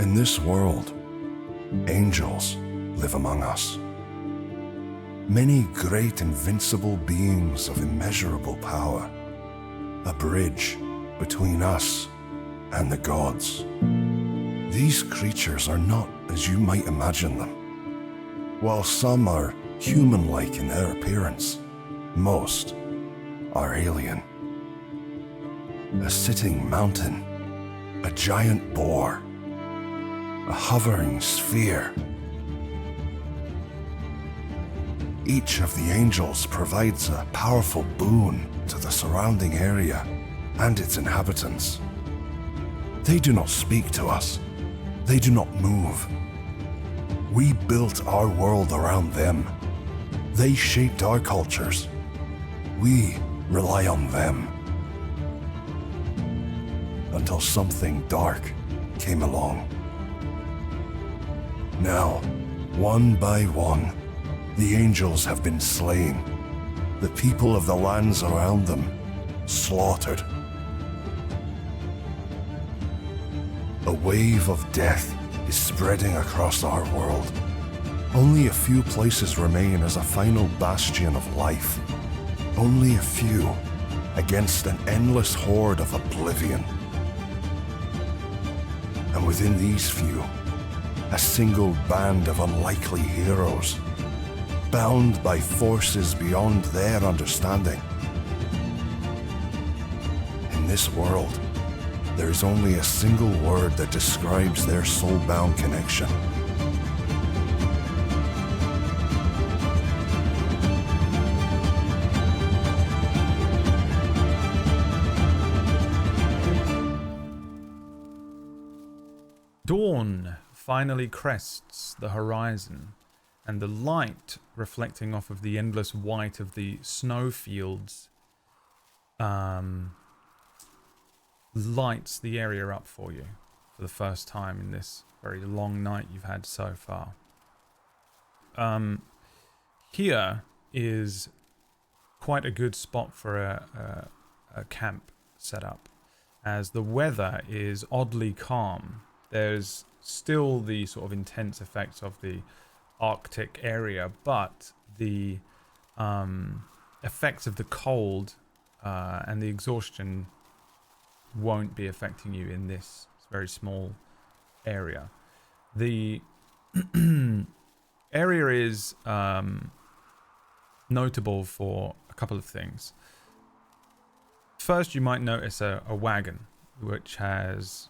In this world, angels live among us. Many great invincible beings of immeasurable power, a bridge between us and the gods. These creatures are not as you might imagine them. While some are human-like in their appearance, most are alien. A sitting mountain, a giant boar, a hovering sphere. Each of the angels provides a powerful boon to the surrounding area and its inhabitants. They do not speak to us. They do not move. We built our world around them. They shaped our cultures. We rely on them. Until something dark came along. Now, one by one, the angels have been slain. The people of the lands around them slaughtered. A wave of death is spreading across our world. Only a few places remain as a final bastion of life. Only a few against an endless horde of oblivion. And within these few, a single band of unlikely heroes, bound by forces beyond their understanding. In this world, there is only a single word that describes their soul-bound connection. Dawn finally crests the horizon, and the light reflecting off of the endless white of the snowfields lights the area up for you for the first time in this very long night you've had so far. Here is quite a good spot for a camp setup, as the weather is oddly calm. There's still the sort of intense effects of the Arctic area, but the effects of the cold and the exhaustion won't be affecting you in this very small area. The area is notable for a couple of things. First, you might notice a wagon which has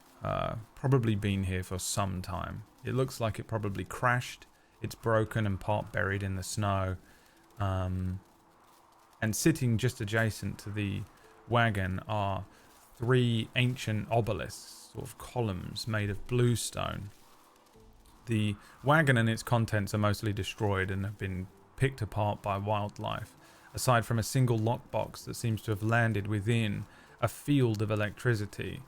probably been here for some time. It looks like it probably crashed. It's broken and part buried in the snow. And sitting just adjacent to the wagon are 3 ancient obelisks, sort of columns made of bluestone. The wagon and its contents are mostly destroyed and have been picked apart by wildlife, aside from a single lockbox that seems to have landed within a field of electricity.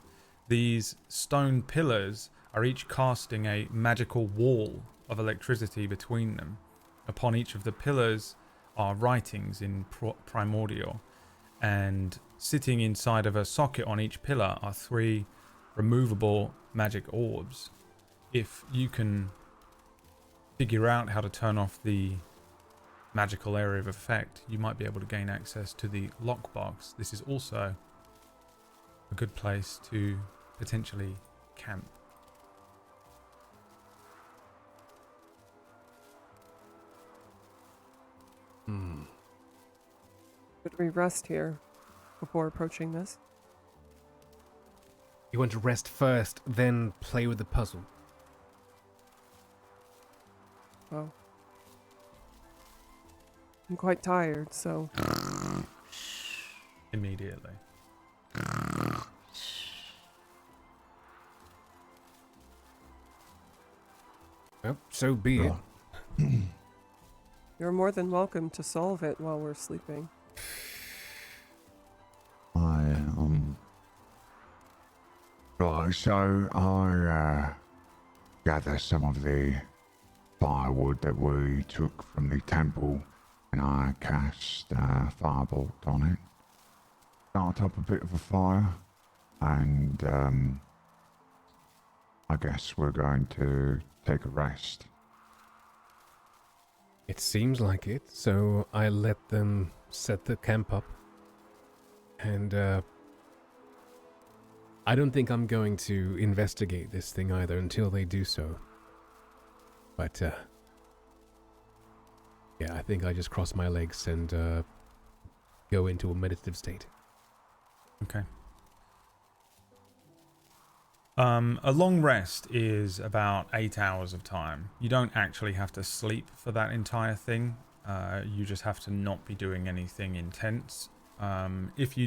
These stone pillars are each casting a magical wall of electricity between them. Upon each of the pillars are writings in primordial, and sitting inside of a socket on each pillar are 3 removable magic orbs. If you can figure out how to turn off the magical area of effect, you might be able to gain access to the lockbox. This is also a good place to potentially camp. Should we rest here before approaching this? You want to rest first, then play with the puzzle. Well, I'm quite tired, so... Immediately. Well, so be it. You're more than welcome to solve it while we're sleeping. Right, so I gather some of the firewood that we took from the temple, and I cast firebolt on it. Start up a bit of a fire, and I guess we're going to take a rest. It seems like it, so I let them set the camp up. And, I don't think I'm going to investigate this thing either until they do so. But, yeah, I think I just cross my legs and, go into a meditative state. Okay. A long rest is about 8 hours of time. You don't actually have to sleep for that entire thing. You just have to not be doing anything intense. If you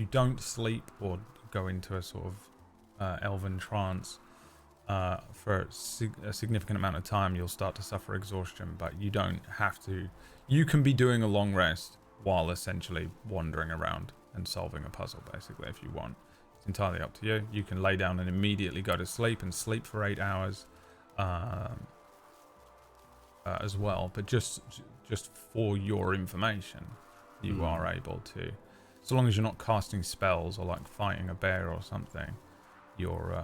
don't sleep or go into a sort of elven trance for a significant amount of time, you'll start to suffer exhaustion, but you don't have to. You can be doing a long rest while essentially wandering around and solving a puzzle, basically, if you want. It's entirely up to you. You can lay down and immediately go to sleep and sleep for 8 hours as well. But just for your information, you are able to, so long as you're not casting spells or like fighting a bear or something, you're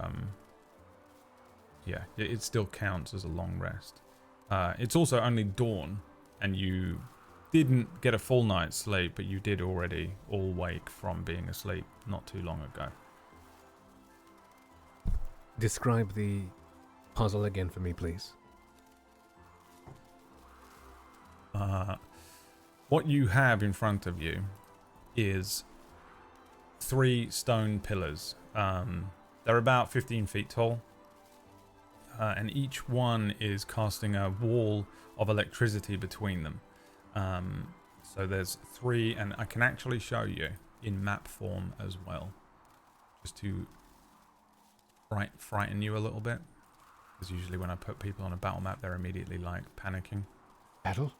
yeah, it still counts as a long rest. It's also only dawn, and you didn't get a full night's sleep, but you did already all wake from being asleep not too long ago. Describe the puzzle again for me, please. What you have in front of you is 3 stone pillars. They're about 15 feet tall, and each one is casting a wall of electricity between them. So there's 3, and I can actually show you in map form as well, just to frighten you a little bit, because usually when I put people on a battle map, they're immediately like panicking. Battle?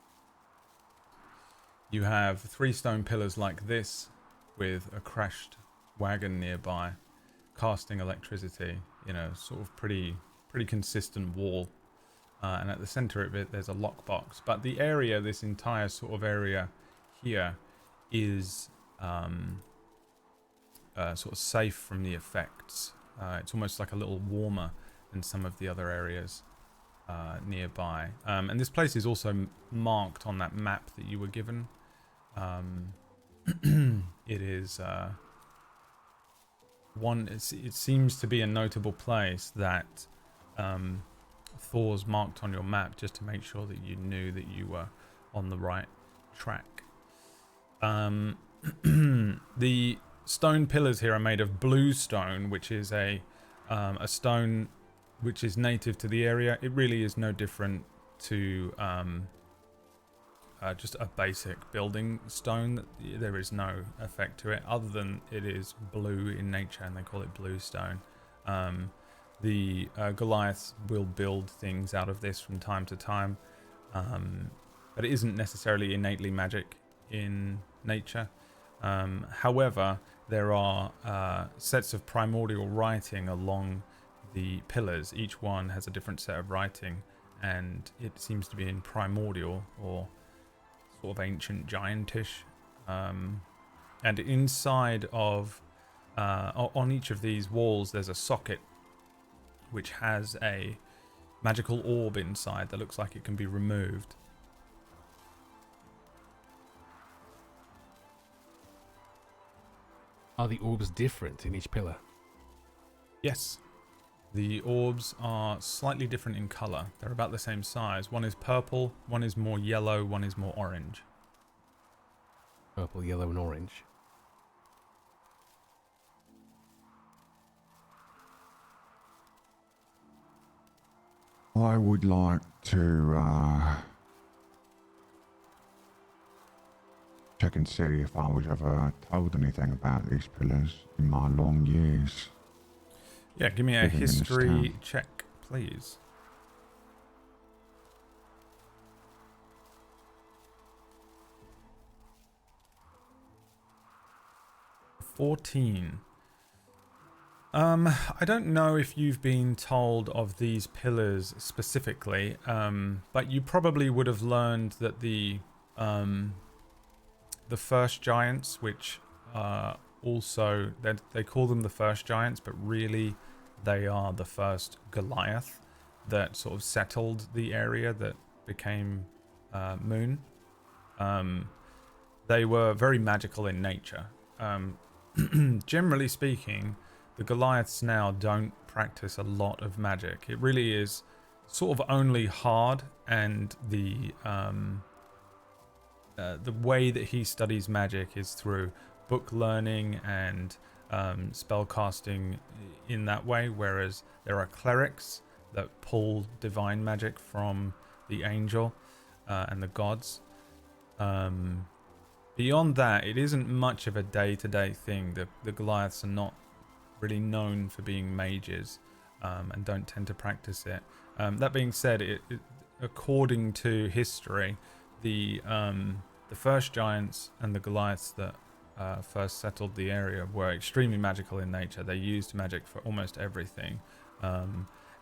You have 3 stone pillars like this, with a crashed wagon nearby, casting electricity in a sort of pretty consistent wall. And at the center of it, there's a lockbox. But the area, this entire sort of area here, is sort of safe from the effects. It's almost like a little warmer than some of the other areas nearby. And this place is also marked on that map that you were given. It is it seems to be a notable place that Thor's marked on your map, just to make sure that you knew that you were on the right track. The stone pillars here are made of blue stone, which is a stone which is native to the area. It really is no different to just a basic building stone. There is no effect to it, other than it is blue in nature, and they call it blue stone. The Goliaths will build things out of this from time to time, but it isn't necessarily innately magic in nature. However, there are sets of primordial writing along the pillars. Each one has a different set of writing, and it seems to be in primordial, or sort of ancient giantish. And inside of on each of these walls, there's a socket which has a magical orb inside that looks like it can be removed. Are the orbs different in each pillar? Yes. The orbs are slightly different in color. They're about the same size. One is purple, one is more yellow, one is more orange. Purple, yellow, and orange. I would like to check and see if I was ever told anything about these pillars in my long years. Yeah, give me a Living in this history town. check, please. I don't know if you've been told of these pillars specifically, but you probably would have learned that the first giants, which also they call them the first giants, but really They are the first Goliath that sort of settled the area that became Moon. They were very magical in nature. Generally speaking, the Goliaths now don't practice a lot of magic. It really is sort of only hard, and the way that he studies magic is through book learning and spell casting in that way, whereas there are clerics that pull divine magic from the angel and the gods. Beyond that, it isn't much of a day-to-day thing. The Goliaths are not really known for being mages and don't tend to practice it. That being said, according to history, the first giants and the Goliaths that first settled the area were extremely magical in nature. They used magic for almost everything.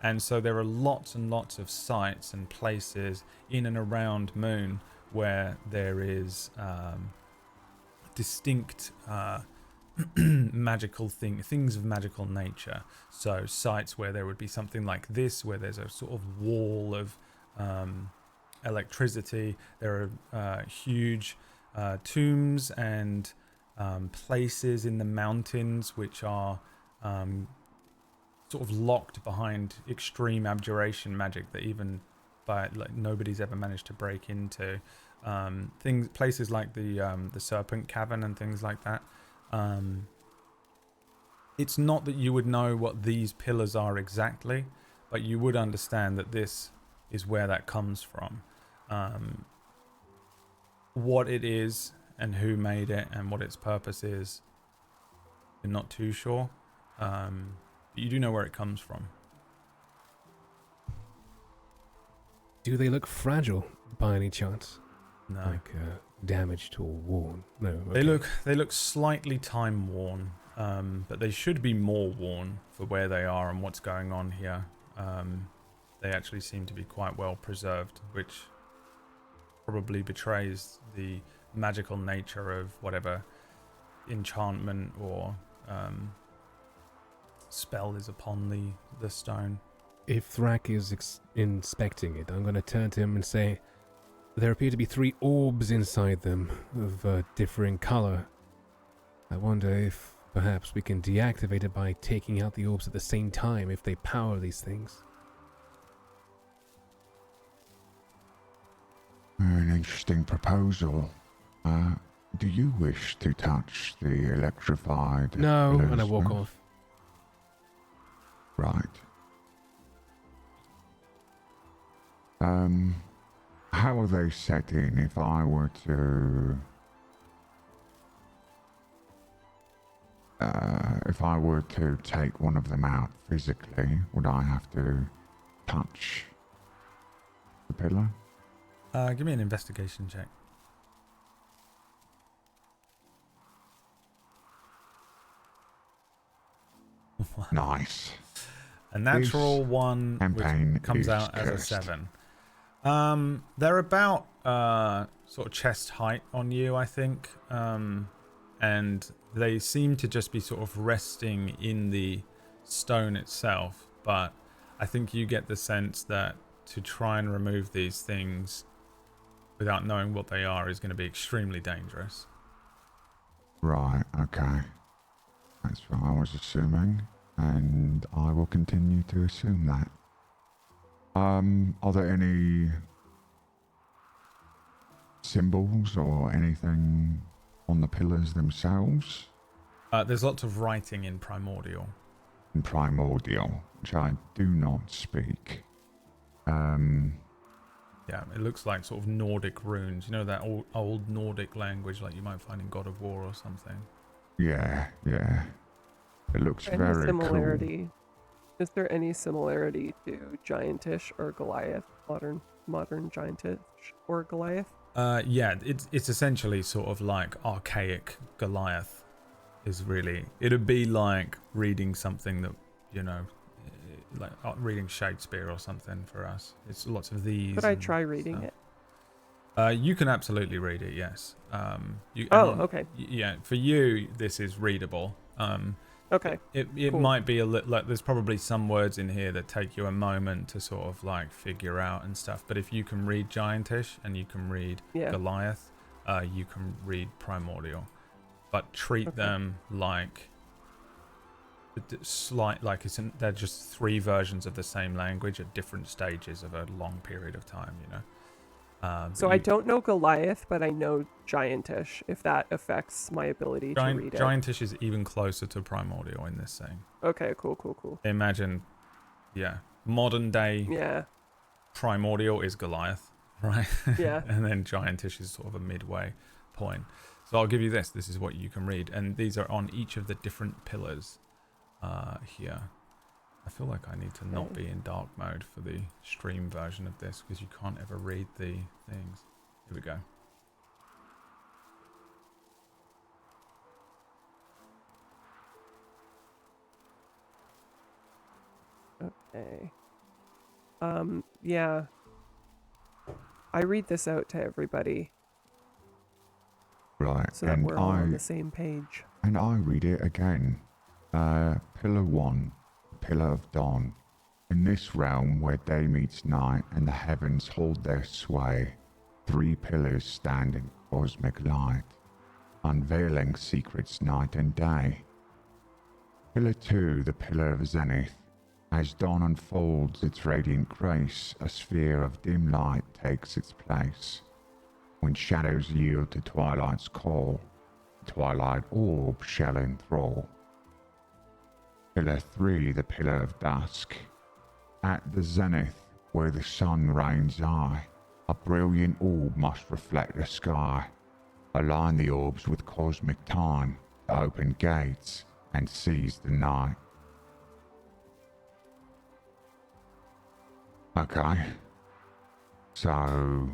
And so there are lots and lots of sites and places in and around Moon where there is distinct magical things of magical nature. So sites where there would be something like this, where there's a sort of wall of electricity. There are huge tombs and places in the mountains which are sort of locked behind extreme abjuration magic that even nobody's ever managed to break into. Places like the Serpent Cavern and things like that. It's not that you would know what these pillars are exactly, but you would understand that this is where that comes from. What it is and who made it and what its purpose is, you're not too sure. But you do know where it comes from. Do they look fragile by any chance? No. Like damaged or worn? No. Okay. They look slightly time worn, but they should be more worn for where they are and what's going on here. They actually seem to be quite well preserved, which probably betrays the magical nature of whatever enchantment or spell is upon the stone. If Thrak is inspecting it, I'm going to turn to him and say, there appear to be 3 orbs inside them of differing color. I wonder if perhaps we can deactivate it by taking out the orbs at the same time if they power these things. An interesting proposal. Do you wish to touch the electrified? No, balloons? and I walk off. Right. How are they set in? If I were to take one of them out physically, would I have to touch the pillar? Give me an investigation check. Nice. A natural one, campaign which comes is out as a cursed. 7. They're about sort of chest height on you, I think, and they seem to just be sort of resting in the stone itself. But I think you get the sense that to try and remove these things without knowing what they are is going to be extremely dangerous. Right, okay. That's what I was assuming, and I will continue to assume that. Are there any symbols or anything on the pillars themselves? There's lots of writing in Primordial. In Primordial, which I do not speak. Yeah, it looks like sort of Nordic runes. You know, that old Nordic language like you might find in God of War or something. Yeah. It looks Any very similarity? cool. Is there any similarity to Giantish or Goliath? Modern Giantish or Goliath? Yeah, it's essentially sort of like archaic Goliath. Is really, it'd be like reading something that, you know, like reading Shakespeare or something for us. It's lots of these. Could I try reading it? You can absolutely read it, yes. Okay. Yeah, for you, this is readable. Okay. It Cool. might be a little like there's probably some words in here that take you a moment to sort of like figure out and stuff. But if you can read Giantish and you can read Yeah. Goliath, you can read Primordial. But treat them like they're just three versions of the same language at different stages of a long period of time, you know. So I don't know Goliath, but I know Giantish, if that affects my ability to read it. Giantish is even closer to Primordial in this thing. Okay, cool. Imagine, modern day Yeah. Primordial is Goliath, right? Yeah. And then Giantish is sort of a midway point. So I'll give you this. This is what you can read. And these are on each of the different pillars here. I feel like I need to not be in dark mode for the stream version of this because you can't ever read the things. Here we go. Okay. Yeah. I read this out to everybody Right, so that and we're all on the same page. And I read it again. Pillar 1, Pillar of Dawn. In this realm where day meets night and the heavens hold their sway, 3 pillars stand in cosmic light, unveiling secrets night and day. Pillar 2, the Pillar of Zenith. As dawn unfolds its radiant grace, a sphere of dim light takes its place. When shadows yield to twilight's call, the twilight orb shall enthrall. Pillar 3, the Pillar of Dusk. At the zenith, where the sun reigns high, a brilliant orb must reflect the sky. Align the orbs with cosmic time to open gates and seize the night. Okay. So,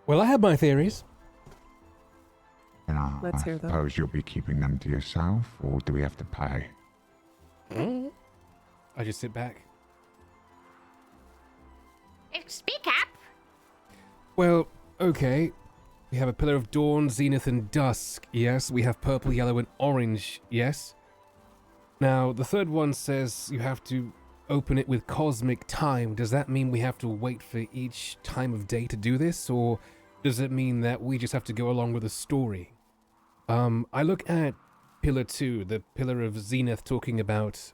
Well, I have my theories. Let's I hear them. suppose you'll be keeping them to yourself, or do we have to pay? I just sit back. Speak up. Well, okay. We have a Pillar of Dawn, Zenith, and Dusk. Yes. We have purple, yellow, and orange. Yes. Now, the third one says you have to open it with cosmic time. Does that mean we have to wait for each time of day to do this? Or does it mean that we just have to go along with the story? I look at Pillar 2, the Pillar of Zenith, talking about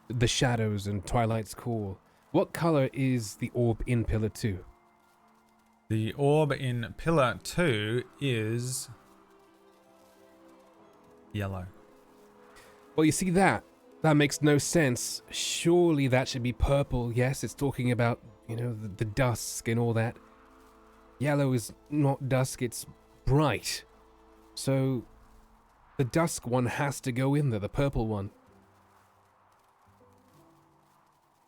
the shadows and Twilight's Call. What color is the orb in Pillar 2? The orb in Pillar 2 is yellow. Well, you see that makes no sense. Surely that should be purple. Yes, it's talking about, the dusk and all that. Yellow is not dusk, it's bright. So the dusk one has to go in there, the purple one.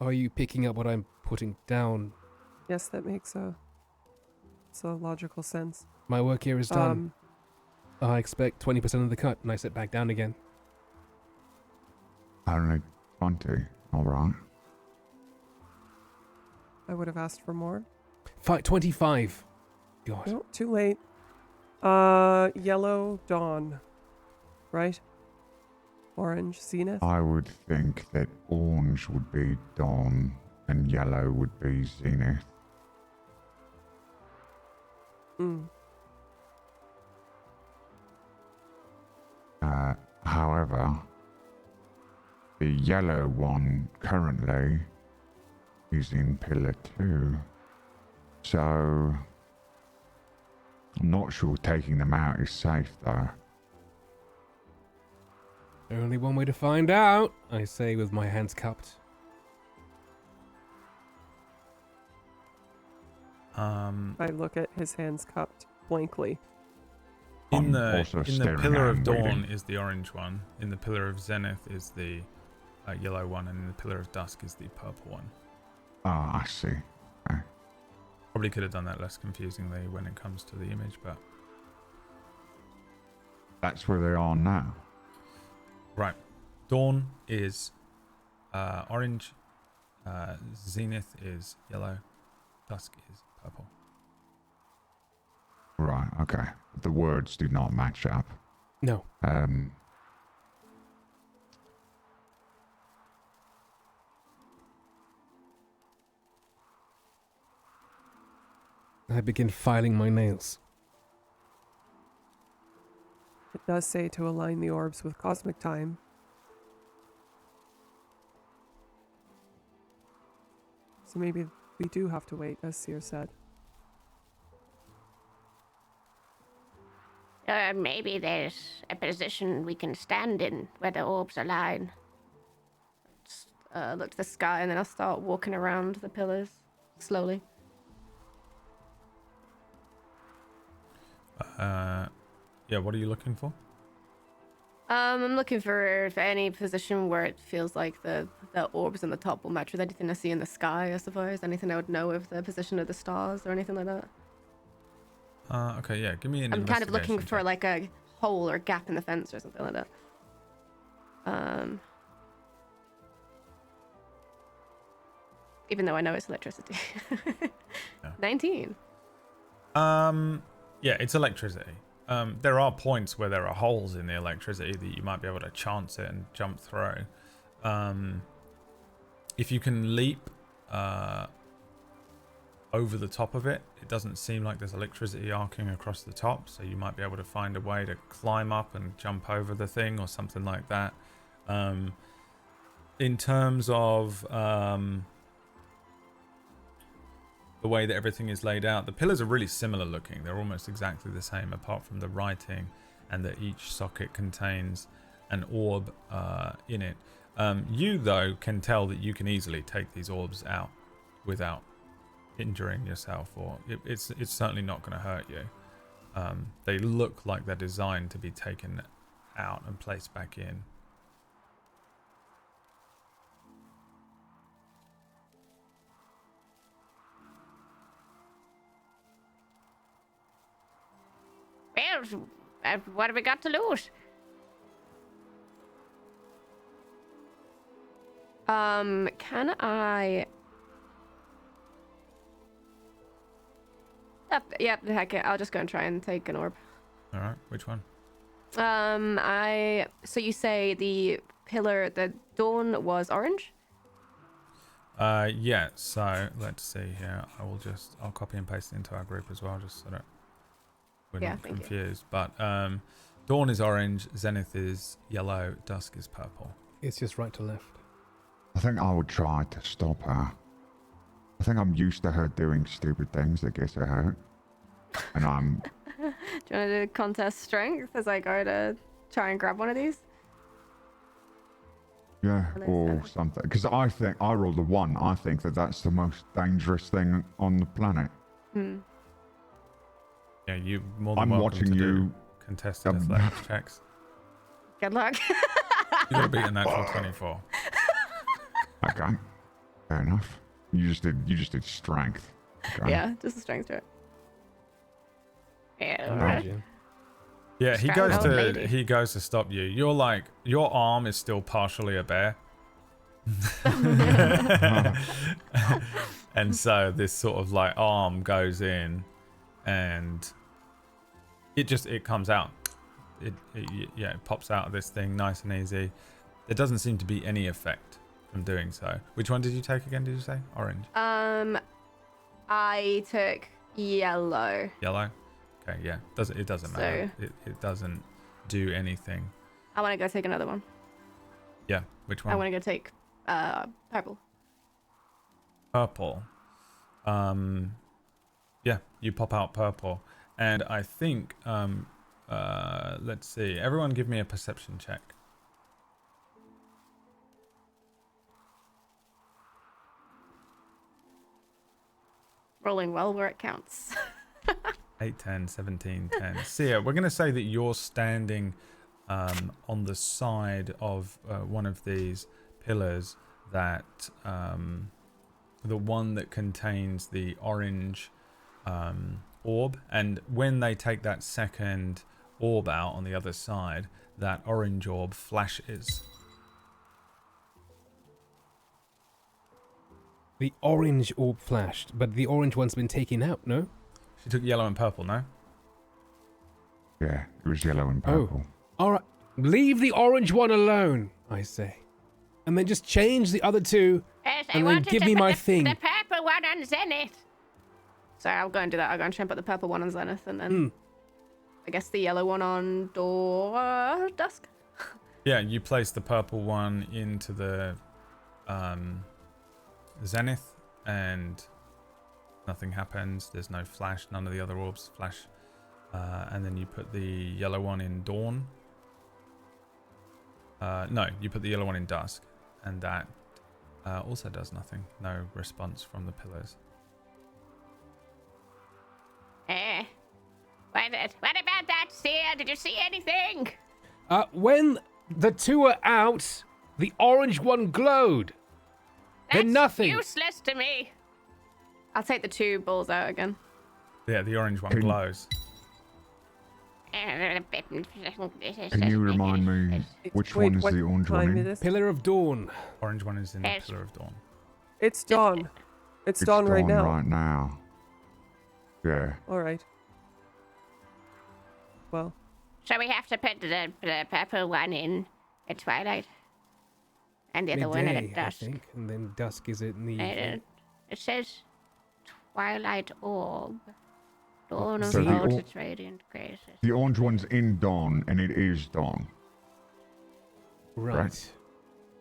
Are you picking up what I'm putting down? Yes, that makes a logical sense. My work here is done. I expect 20% of the cut, and I sit back down again. Only 20. Alright. I would have asked for more. 25. God. No, too late. Yellow Dawn, right? Orange Zenith. I would think that orange would be dawn and yellow would be zenith. However, the yellow one currently is in Pillar 2, so I'm not sure taking them out is safe though. Only one way to find out, I say with my hands cupped. I look at his hands cupped blankly. In I'm the also staring Pillar at of him, Dawn waiting. is the orange one. In the Pillar of Zenith is the yellow one, and in the Pillar of Dusk is the purple one. Ah, I see. Okay. Probably could have done that less confusingly when it comes to the image, but That's where they are now. right. Dawn is orange. Zenith is yellow. Dusk is purple. Right, okay. The words do not match up. No. I begin filing my nails. It does say to align the orbs with cosmic time. So maybe we do have to wait, as Seer said. Maybe there's a position we can stand in where the orbs align. Just, look to the sky, and then I'll start walking around the pillars slowly. Yeah, what are you looking for? I'm looking for any position where it feels like the orbs on the top will match with anything I see in the sky, I suppose. Anything I would know of the position of the stars or anything like that. Okay, yeah, give me an I'm kind of looking investigation for check. like a hole or gap in the fence or something like that. Even though I know it's electricity. Yeah. 19. Yeah, it's electricity. There are points where there are holes in the electricity that you might be able to chance it and jump through. If you can leap over the top of it, it doesn't seem like there's electricity arcing across the top, so you might be able to find a way to climb up and jump over the thing or something like that. In terms of the way that everything is laid out, the pillars are really similar looking. They're almost exactly the same, apart from the writing and that each socket contains an orb in it. You, though, can tell that you can easily take these orbs out without injuring yourself, or it's certainly not going to hurt you. They look like they're designed to be taken out and placed back in. Well, what have we got to lose? Can I... Yep, heck it. I'll just go and try and take an orb. All right, which one? So you say the pillar, the dawn was orange? Yeah, so let's see here. I'll copy and paste it into our group as well, just so that we're not confused. But dawn is orange, zenith is yellow, dusk is purple. It's just right to left. I think I would try to stop her. I think I'm used to her doing stupid things that gets her hurt. And I'm... Do you want to do contest strength as I go to try and grab one of these? Yeah, or something. Because I think I rolled a 1. I think that's the most dangerous thing on the planet. Hmm. Yeah, you more than I'm welcome watching to do you. contested athletics checks. Good luck. You gotta beat a natural 24. Okay, fair enough. You just did strength. Okay. Yeah, just a strength to it. Imagine. Yeah, he Strong goes old to lady. he goes to stop you. You're like, your arm is still partially a bear. And so this sort of like arm goes in and it comes out. It pops out of this thing nice and easy. There doesn't seem to be any effect from doing so. Which one did you take again, did you say? Orange? I took yellow. Yellow? Okay, yeah. It doesn't matter. It doesn't do anything. I want to go take another one. Yeah, which one? I want to go take purple. Purple. Yeah, you pop out purple. And I think, let's see. Everyone give me a perception check. Rolling well where it counts. 8, 10, 17, 10. Sia, we're going to say that you're standing on the side of one of these pillars that the one that contains the orange orb, and when they take that second orb out on the other side, that orange orb flashes. The orange orb flashed, but the orange one's been taken out, no? She took yellow and purple, no? Yeah, it was yellow and purple. Oh, alright. Leave the orange one alone, I say. And then just change the other two Yes, I and then wanted give to me put my the, thing. the purple one on zenith. So I'll go and do that. I'll go and try and put the purple one on Zenith, and then I guess the yellow one on Door Dusk. Yeah, you place the purple one into the Zenith, and nothing happens. There's no flash. None of the other orbs flash. And then you put the yellow one in Dawn. No, you put the yellow one in Dusk, and that also does nothing. No response from the pillars. What about that, Seer? Did you see anything? When the two are out, the orange one glowed. That's Then nothing. useless to me. I'll take the 2 balls out again. Yeah, the orange one Can- glows. Can you remind me which one is what the orange one time in? it is? Pillar of Dawn. Orange one is in the Yes. Pillar of Dawn. It's dawn. It's dawn right now. Right now. Yeah. All right. Well, So we have to put the purple one in at twilight, and the other one Midday, at dusk. I think, and then dusk is it in the evening. It says twilight orb. Dawn of So the all or- its radiant graces. The orange one's in dawn, and it is dawn. Right.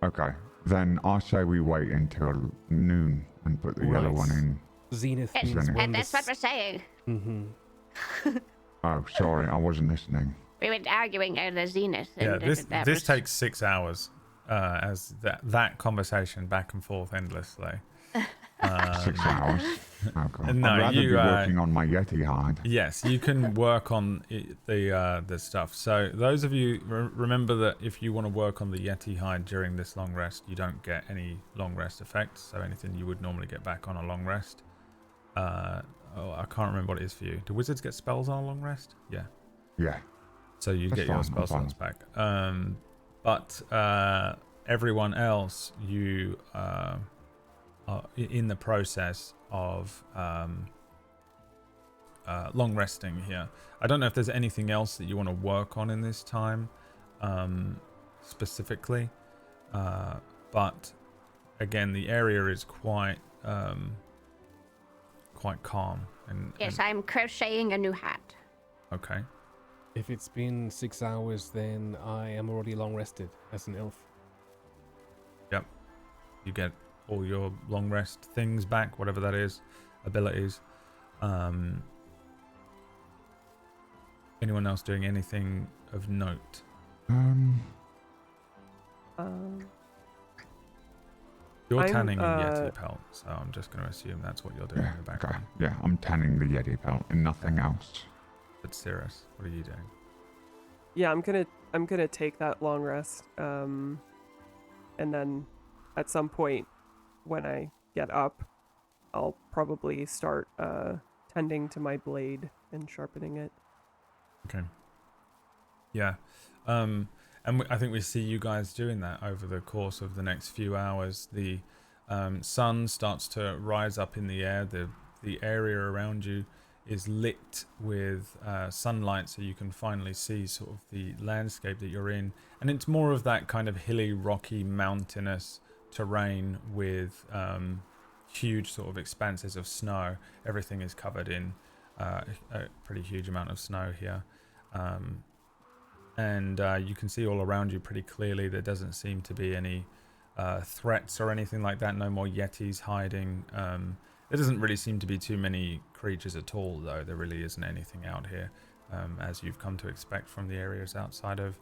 Okay. Then I say we wait until noon and put the yellow Right. one in. Zenith Yes, means Zenith. when and that's what we're saying. Mm-hmm. Oh, sorry, I wasn't listening. We were arguing over Zenith. Yeah, And this that this was- takes 6 hours as that conversation back and forth endlessly. 6 hours. Okay. No, I'd rather you, be working on my Yeti hide. Yes, you can work on the stuff. So those of you remember that if you want to work on the Yeti hide during this long rest, you don't get any long rest effects. So anything you would normally get back on a long rest. I can't remember what it is for you. Do wizards get spells on a long rest? Yeah. Yeah. So you That's get your fine, spell I'm fine. slots back. But everyone else, you are in the process of long resting here. I don't know if there's anything else that you want to work on in this time specifically. But again, the area is quite calm. Yes, I'm crocheting a new hat. Okay. If it's been 6 hours, then I am already long rested as an elf. Yep. You get all your long rest things back, whatever that is, abilities. Anyone else doing anything of note? You're I'm, tanning a Yeti pelt, so I'm just going to assume that's what you're doing Yeah. in the Okay. background. Yeah, I'm tanning the Yeti pelt and nothing else. But Cirrus, what are you doing? yeah, I'm gonna take that long rest, and then at some point when I get up, I'll probably start tending to my blade and sharpening it. Okay. Yeah. I think we see you guys doing that over the course of the next few hours. The sun starts to rise up in the air. The area around you is lit with sunlight, so you can finally see sort of the landscape that you're in. And it's more of that kind of hilly, rocky, mountainous terrain with huge sort of expanses of snow. Everything is covered in a pretty huge amount of snow here. And you can see all around you pretty clearly. There doesn't seem to be any threats or anything like that. No more Yetis hiding. There doesn't really seem to be too many creatures at all, though. There really isn't anything out here, as you've come to expect from the areas outside of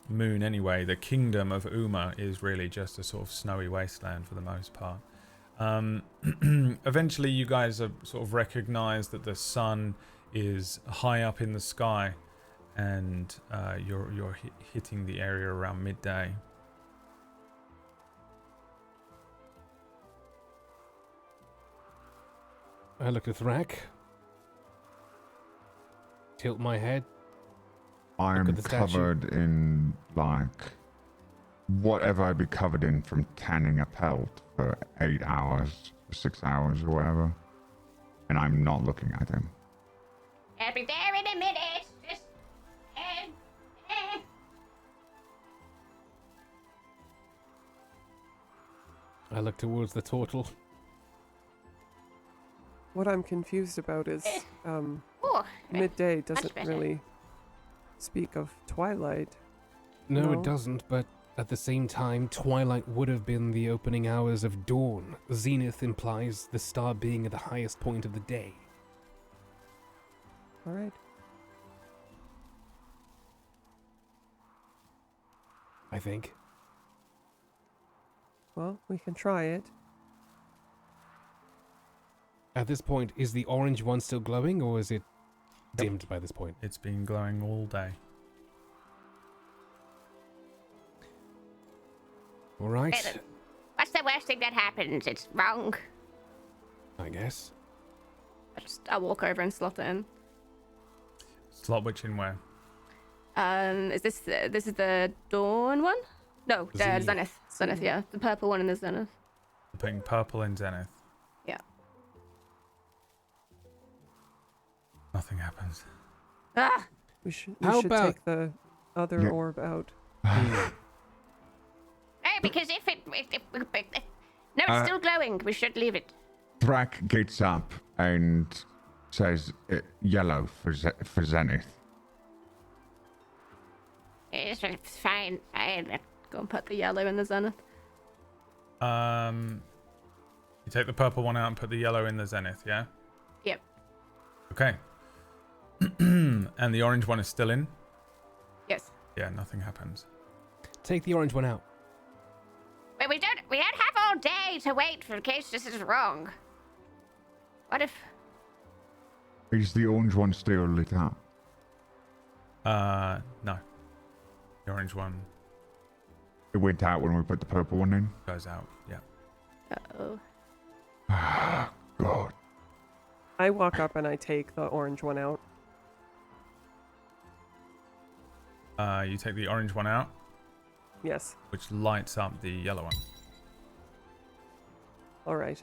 Moon anyway. The kingdom of Uma is really just a sort of snowy wasteland for the most part. Eventually, you guys are sort of recognize that the sun is high up in the sky, and you're hitting the area around midday. I look at Thrak. Tilt my head. I'm at the statue. covered in, like, whatever I'd be covered in from tanning a pelt for 8 hours, 6 hours, or whatever. And I'm not looking at him. I'll be there in a minute. Just. I look towards the turtle. What I'm confused about is Oh, midday doesn't better. really speak of twilight. No, No. it doesn't, but at the same time, twilight would have been the opening hours of dawn. Zenith implies the star being at the highest point of the day. All right. I think. Well, we can try it. At this point, is the orange one still glowing, or is it dimmed by this point? It's been glowing all day. All right, What's the worst thing that happens? It's wrong. I guess. I'll walk over and slot it in. Slot which in where? Is this is the dawn one? No, Zenith. Zenith. Zenith, yeah, the purple one in the Zenith. Putting purple in zenith. Yeah. Nothing happens. Ah, We should How about- take the other Yeah. orb out. No, because if no, it's still glowing. We should leave it. Thrak gets up and says yellow for Zenith. It's fine. go and put the yellow in the Zenith. You take the purple one out and put the yellow in the zenith, yeah? Yep. Okay. And the orange one is still in? Yes. Yeah, nothing happens. Take the orange one out. But we don't have all day to wait for in case this is wrong. What if? Is the orange one still lit up? No. The orange one It went out when we put the purple one in. goes out, yeah. Uh-oh. God. I walk up and I take the orange one out. You take the orange one out, Yes. which lights up the yellow one. All right.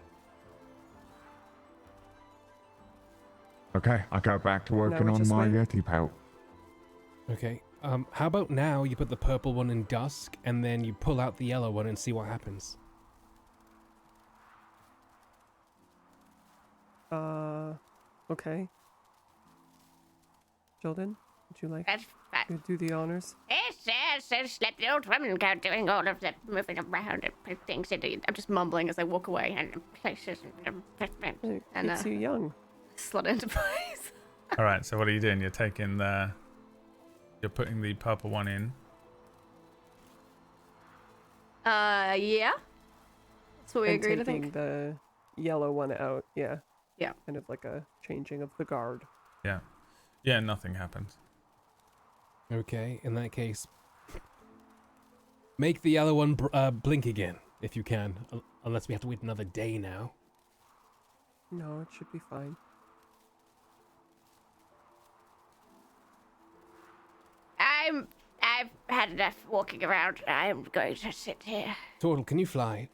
Okay, I go back to working we on just my wait. Yeti pelt. Okay. How about now you put the purple one in dusk, and then you pull out the yellow one and see what happens? Okay. Jordan, would you like That's to do the honors? yes. Let the old woman go doing all of the moving around and put things into. I'm just mumbling as I walk away and Places and It And, keeps you young. slot it into place. All right, so what are you doing? You're taking the... You're putting the purple one in. Yeah. That's what we and agreed, I taking think. the yellow one out. Yeah. Yeah. Kind of like a changing of the guard. Yeah. Yeah, nothing happens. Okay, in that case, make the yellow one blink again, if you can. Unless we have to wait another day now. No, it should be fine. I've had enough walking around. I'm going to sit here. Turtle, can you fly?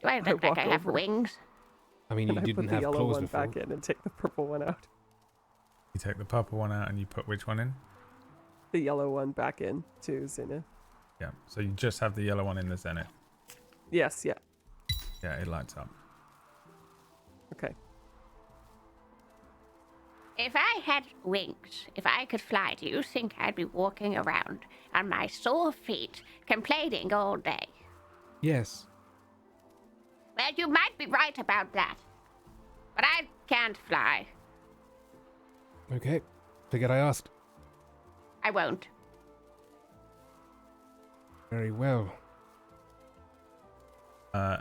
Do I look like walk I have over. wings? I mean, And you I put didn't the have yellow clothes one before. back in and take the purple one out. You take the purple one out and you put which one in? The yellow one back in to Zenith. Yeah. So you just have the yellow one in the zenith. Yes, yeah. Yeah, it lights up. Okay. If I had wings, if I could fly, do you think I'd be walking around on my sore feet, complaining all day? Yes. Well, you might be right about that. But I can't fly. Okay. Figured I asked. I won't. Very well.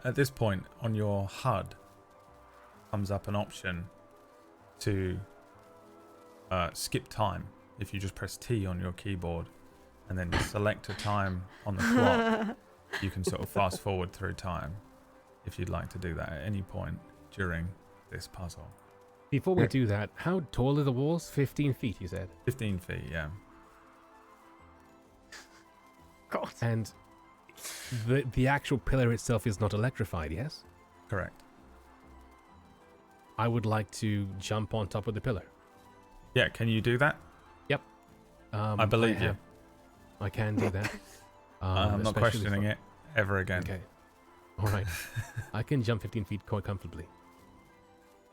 At this point, on your HUD, comes up an option to skip time. If you just press T on your keyboard and then select a time on the clock, you can sort of fast forward through time if you'd like to do that at any point during this puzzle. Before we do that, how tall are the walls? 15 feet, you said. 15 feet, yeah. God. And the actual pillar itself is not electrified, yes? Correct. I would like to jump on top of the pillar. Yeah, can you do that? I believe you. I can do that. I'm not especially questioning for- it ever again. Okay. All right. I can jump 15 feet quite comfortably.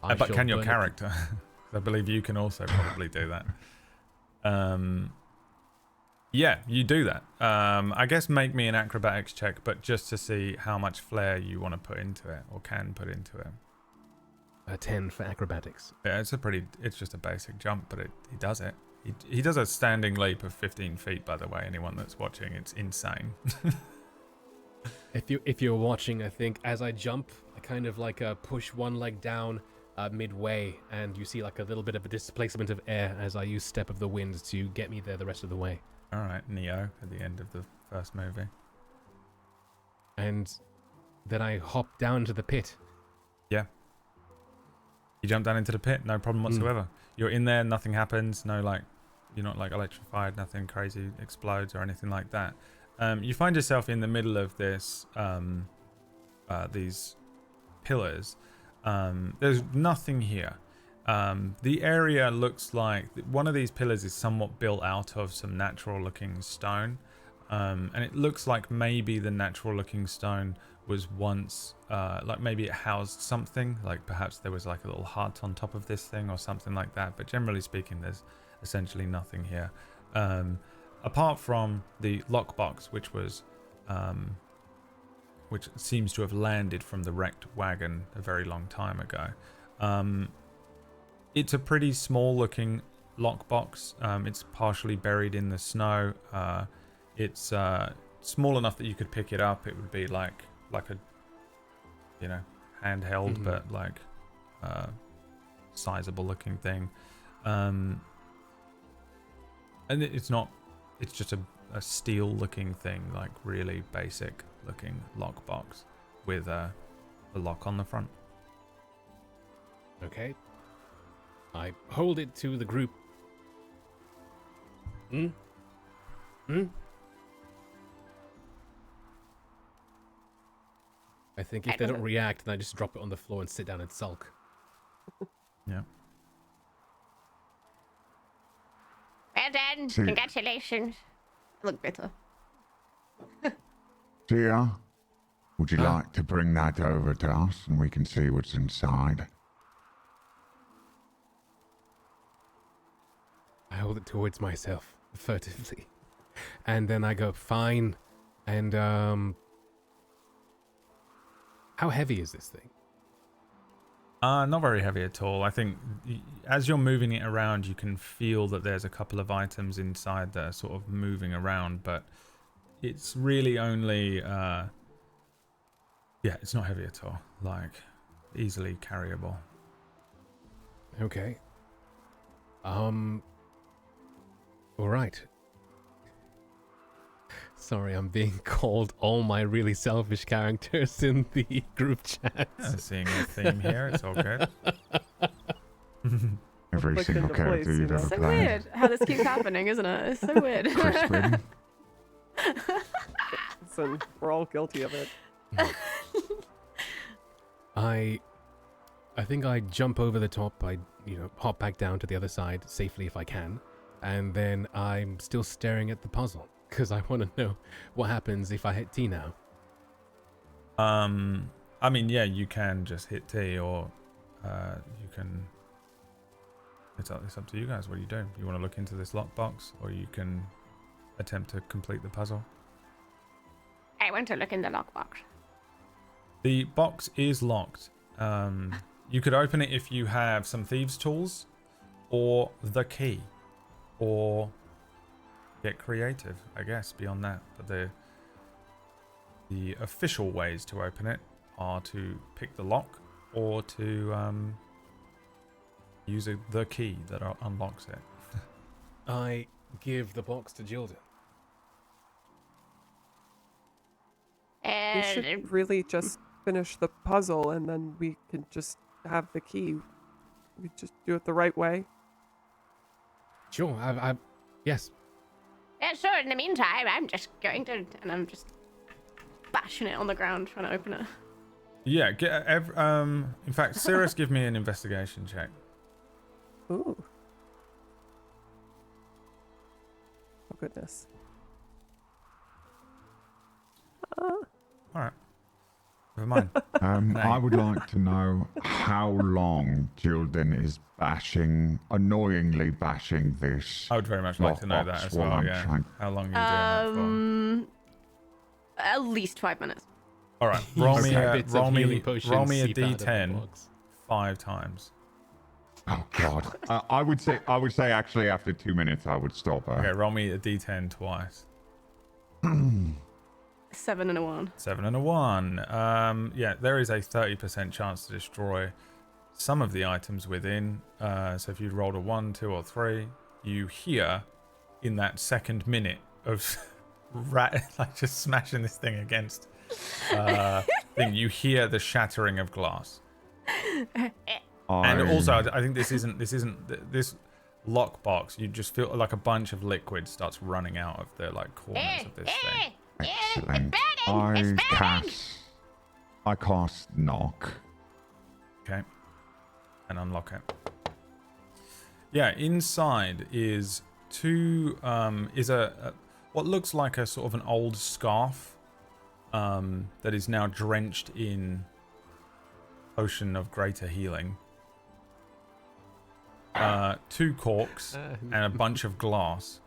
But shall can your burn it. character? I believe you can also probably do that. Yeah, you do that. I guess make me an acrobatics check, but just to see how much flair you want to put into it, or can put into it. A 10 for acrobatics. Yeah, it's just a basic jump, but he does it. He does a standing leap of 15 feet, by the way, anyone that's watching. It's insane. If you're watching, I think as I jump, I kind of like push one leg down midway, and you see like a little bit of a displacement of air as I use Step of the Wind to get me there the rest of the way. All right, Neo at the end of the first movie. And then I hop down to the pit. Yeah. You jump down into the pit, no problem whatsoever. You're in there, nothing happens, you're not like electrified, nothing crazy explodes or anything like that. You find yourself in the middle of this, these pillars. There's nothing here. The area looks like one of these pillars is somewhat built out of some natural looking stone. And it looks like maybe the natural looking stone was once, like maybe it housed something, like perhaps there was like a little heart on top of this thing or something like that. But generally speaking, there's essentially nothing here. Apart from the lockbox, which seems to have landed from the wrecked wagon a very long time ago. It's a pretty small looking lockbox. It's partially buried in the snow. It's small enough that you could pick it up. It would be like a, handheld, but like sizable looking thing. And it's just a steel looking thing, like really basic looking lockbox with a lock on the front. Okay. I hold it to the group. I think if they don't react, then I just drop it on the floor and sit down and sulk. Yeah. Well done. See- Congratulations. I look bitter. Tia, would you like to bring that over to us and we can see what's inside? I hold it towards myself, furtively. And then I go, fine. And, how heavy is this thing? Not very heavy at all. I think as you're moving it around, you can feel that there's a couple of items inside that are sort of moving around, but it's really only, it's not heavy at all. Like, easily carryable. Okay. All right. Sorry, I'm being called all my really selfish characters in the group chat. Yeah, seeing a theme here, it's all good. Every Clicked single into character place, you've you know? ever So played. weird how this keeps happening, isn't it? It's so weird. Crispin. Listen, we're all guilty of it. I think I jump over the top. I, hop back down to the other side safely if I can. And then I'm still staring at the puzzle because I want to know what happens if I hit T now. I mean, yeah, you can just hit T, or you can. It's up to you guys. What do you do? You want to look into this lockbox, or you can attempt to complete the puzzle? I want to look in the lockbox. The box is locked. You could open it if you have some thieves' tools, or the key, or get creative, I guess, beyond that. But the official ways to open it are to pick the lock, or to use the key that unlocks it. I give the box to Jilda. We And should really just finish the puzzle and then we can just have the key. We just do it the right way. Sure, yes. yeah, sure, in the meantime, I'm just going to... And I'm just bashing it on the ground trying to open it. Yeah, in fact, Cirrus, give me an investigation check. Ooh. Oh, goodness. All right. never mind. I would like to know how long Jilden is annoyingly bashing this. I would very much like to know that lockbox as while well, I'm yeah. trying- How long are you doing that for? At least 5 minutes. All right, roll me Okay. a Bits of healing potions roll me a seep out of the d10 box. 5 times. Oh God. I would say actually after 2 minutes I would stop her. Okay, roll me a d10 twice. 7 and a 1. 7 and a 1. Yeah, there is a 30% chance to destroy some of the items within. So if you rolled a 1, 2, or 3, you hear in that second minute of like just smashing this thing against thing, you hear the shattering of glass. And also, I think this lockbox. You just feel like a bunch of liquid starts running out of the like corners of this thing. Excellent. It's burning! I cast knock. Okay, and unlock it. Yeah, inside is what looks like a sort of an old scarf that is now drenched in potion of greater healing. 2 corks and a bunch of glass.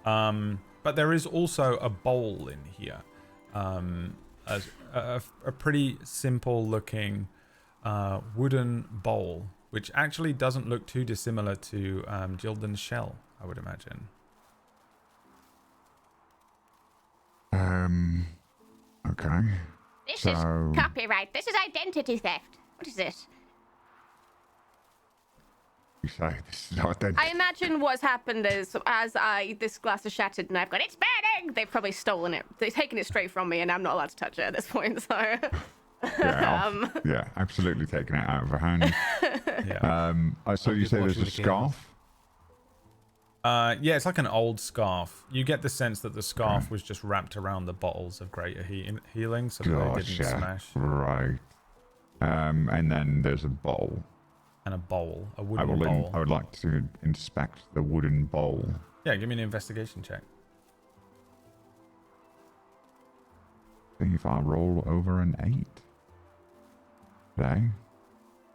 But there is also a bowl in here. A pretty simple looking wooden bowl, which actually doesn't look too dissimilar to Jilden's shell, I would imagine. Okay. This is copyright. This is identity theft. What is this? You say this is identity. I imagine what's happened is, this glass is shattered and I've got, it's burning! They've probably stolen it. They've taken it straight from me and I'm not allowed to touch it at this point, so... Yeah, absolutely taking it out of her hand. Yeah. So you say there's a scarf? Yeah, it's like an old scarf. You get the sense that the scarf was just wrapped around the bottles of greater healing, so that they didn't smash. Right. And then there's a bowl. And a bowl, a wooden bowl. I would like to inspect the wooden bowl. Yeah, give me an investigation check. See if I roll over an 8. Today.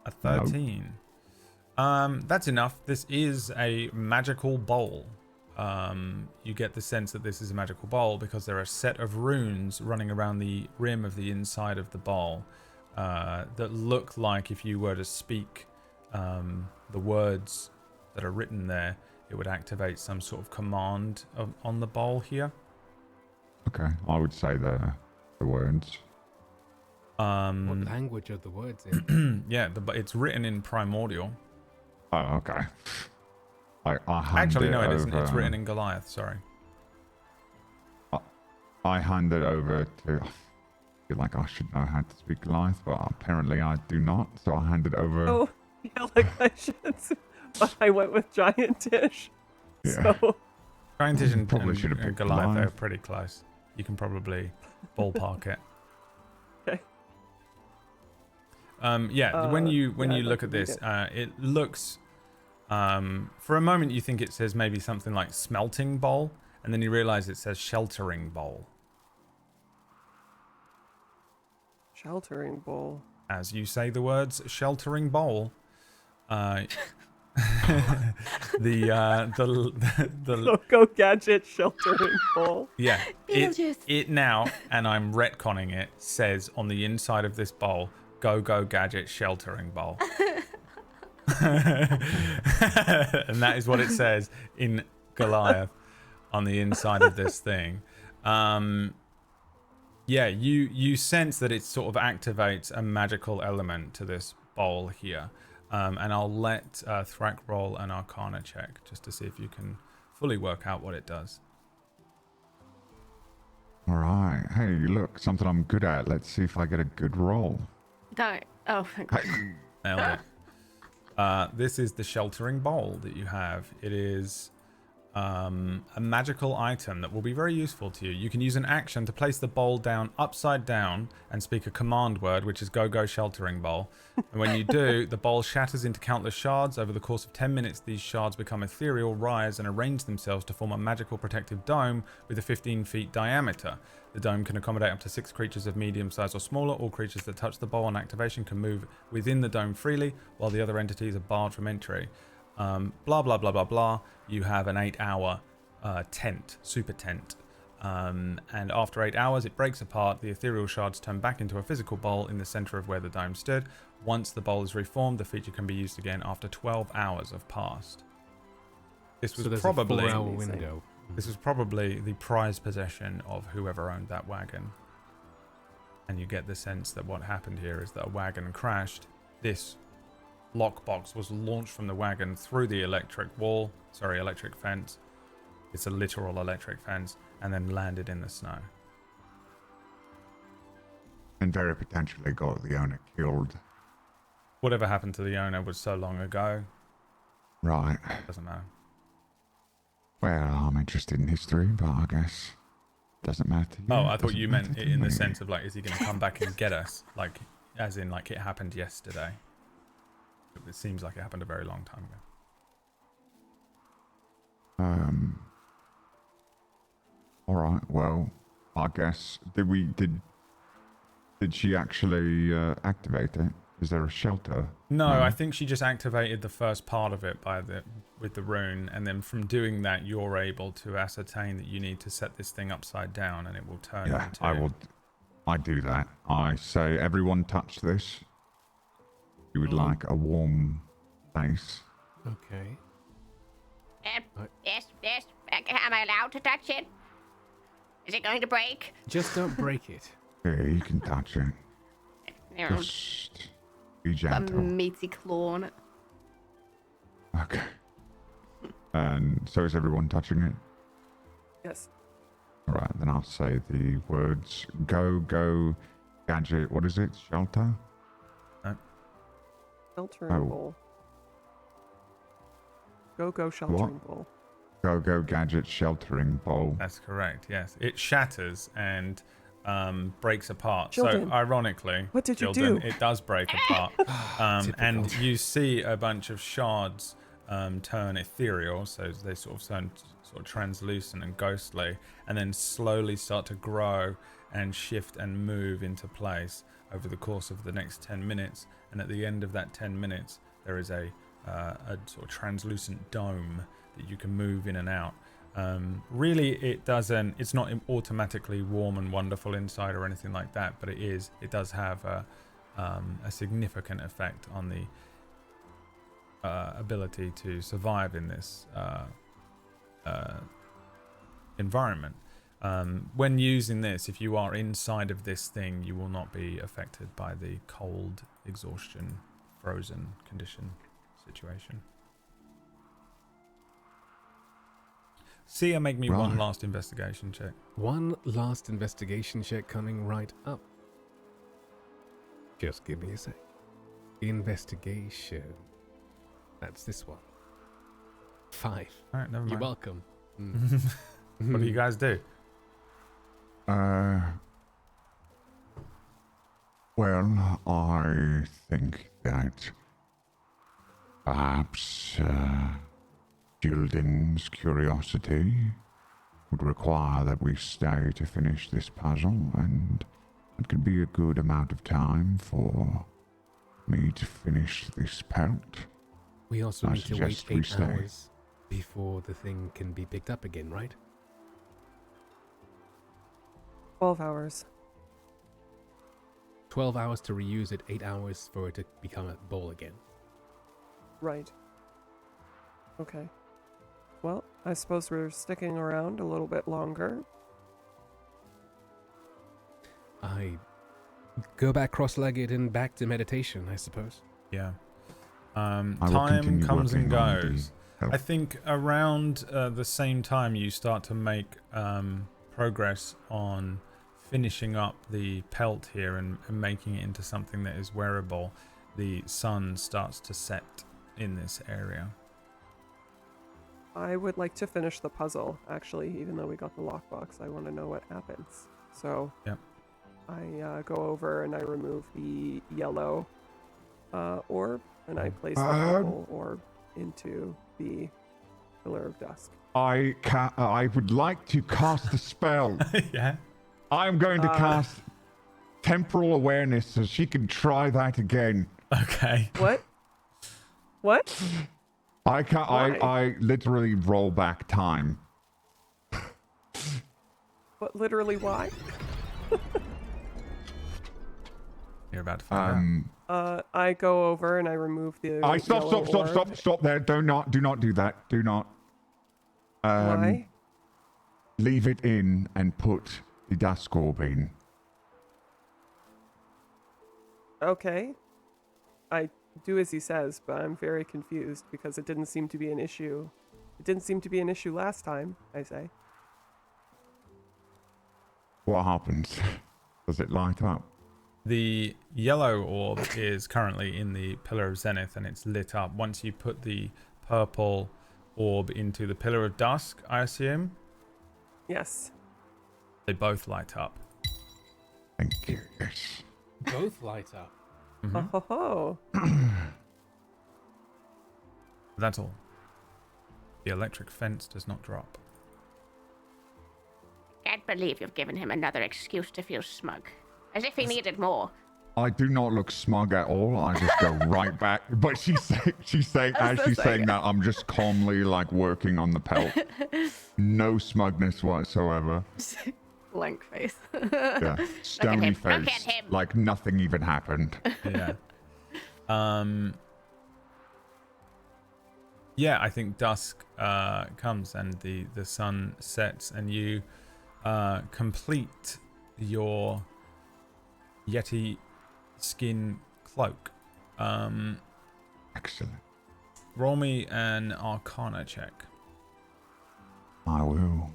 A 13. That's enough. This is a magical bowl. You get the sense that this is a magical bowl because there are a set of runes running around the rim of the inside of the bowl that look like if you were to speak the words that are written there, it would activate some sort of command on the bowl here. Okay, I would say the words. What language are the words in? Yeah, it's written in primordial. Oh, okay. I Actually, no, it isn't. It's written in Goliath. Sorry. I hand it over to. I feel like I should know how to speak Goliath, but apparently I do not. So I hand it over. Oh, yeah, like I should. But I went with Giantish. Yeah. So Giantish and should have picked Goliath are pretty close. You can probably ballpark it. Okay. Yeah, when you I'd look like at to read this, it looks. For a moment, you think it says maybe something like smelting bowl, and then you realize it says sheltering bowl. Sheltering bowl. As you say the words sheltering bowl, the Loco gadget sheltering bowl. yeah, Beetlejuice. it now, and I'm retconning it, says on the inside of this bowl, go gadget sheltering bowl. And that is what it says in Goliath on the inside of this thing. Yeah, you sense that it sort of activates a magical element to this bowl here. And I'll let Thrak roll an Arcana check just to see if you can fully work out what it does. All right. Hey, look, something I'm good at. Let's see if I get a good roll. Don't. Oh, thank God. Nailed it. This is the sheltering bowl that you have. It is a magical item that will be very useful to you. You can use an action to place the bowl down upside down and speak a command word, which is go sheltering bowl. And when you do, the bowl shatters into countless shards. Over the course of 10 minutes, these shards become ethereal, rise, and arrange themselves to form a magical protective dome with a 15 feet diameter. The dome can accommodate up to 6 creatures of medium size or smaller. All creatures that touch the bowl on activation can move within the dome freely, while the other entities are barred from entry. Blah blah blah blah blah. You have an 8-hour tent, super tent, and after 8 hours it breaks apart. The ethereal shards turn back into a physical bowl in the center of where the dome stood. Once the bowl is reformed, the feature can be used again after 12 hours have passed. This was probably a 4-hour window. This was probably the prized possession of whoever owned that wagon. And you get the sense that what happened here is that a wagon crashed. This lockbox was launched from the wagon through the electric fence. It's a literal electric fence, and then landed in the snow. And very potentially got the owner killed. Whatever happened to the owner was so long ago. Right. Doesn't matter. Well, I'm interested in history, but I guess it doesn't matter to you. Oh, I thought Doesn't you matter meant to it in the me. sense of like, is he going to come back and get us? Like, as in like it happened yesterday. It seems like it happened a very long time ago. All right. Well, I guess did she actually activate it? Is there a shelter? No, I think she just activated the first part of it with the rune, and then from doing that, you're able to ascertain that you need to set this thing upside down, and it will turn. Yeah, into... I will. I do that. I say, everyone touch this. You would like a warm place. Okay. Yes. Am I allowed to touch it? Is it going to break? Just don't break it. Yeah, you can touch it. No. Just be Got a gentle. meaty claw on it. Okay. And so is everyone touching it? Yes. All right, then I'll say the words go, gadget, what is it? Shelter? Sheltering Oh. bowl. Go sheltering bowl. Go, gadget, sheltering bowl. That's correct. Yes, it shatters and breaks apart. Children, So ironically, what did you children, do? it does break apart, and Typical. you see a bunch of shards turn ethereal, so they sort of turn sort of translucent and ghostly, and then slowly start to grow and shift and move into place over the course of the next 10 minutes. And at the end of that 10 minutes, there is a sort of translucent dome that you can move in and out. Really, it's not automatically warm and wonderful inside or anything like that, but it does have a significant effect on the ability to survive in this environment. When using this, if you are inside of this thing, you will not be affected by the cold, exhaustion, frozen condition situation. Sia, make me one Right. last investigation check. One last investigation check coming right up. Just give me a sec. Investigation. That's this one. 5. All right, never You're mind. welcome. What do you guys do? Well, I think that perhaps Gildan's curiosity would require that we stay to finish this puzzle, and it could be a good amount of time for me to finish this pelt. We also I need to wait suggest we 8 stay. hours before the thing can be picked up again, right? 12 hours. 12 hours to reuse it, 8 hours for it to become a bowl again. Right. Okay. Well, I suppose we're sticking around a little bit longer. I go back cross-legged and back to meditation, I suppose. Yeah. I will Time continue comes and working on the goes. pelt. I think around the same time you start to make progress on finishing up the pelt here and making it into something that is wearable. The sun starts to set in this area. I would like to finish the puzzle, actually, even though we got the lockbox. I want to know what happens. So Yep. I go over and I remove the yellow orb, and I place the purple orb into the Pillar of Dusk. I would like to cast a spell. Yeah. I'm going to cast temporal awareness so she can try that again. Okay. What? What? I can't. Why? I literally roll back time. What? Literally, why? You're about to find I go over and I remove the. Stop there. Do not do that. Do not. Why? Leave it in and put the dusk orb in. Okay. I do as he says, but I'm very confused because it didn't seem to be an issue. It didn't seem to be an issue last time, I say. What happens? Does it light up? The yellow orb is currently in the Pillar of Zenith and it's lit up. Once you put the purple orb into the Pillar of Dusk, I assume, Yes. they both light up. Thank you. Yes. Both light up. Mhm. Oh ho ho. That's all. The electric fence does not drop. Can't believe you've given him another excuse to feel smug. As if he needed more. I do not look smug at all. I just go right back. But she's saying that, I'm just calmly like working on the pelt. No smugness whatsoever. Blank face. Yeah, stony Look at face, him. like nothing even happened. Yeah. Yeah, I think dusk comes and the sun sets and you complete your Yeti skin cloak. Excellent. Roll me an Arcana check. I will.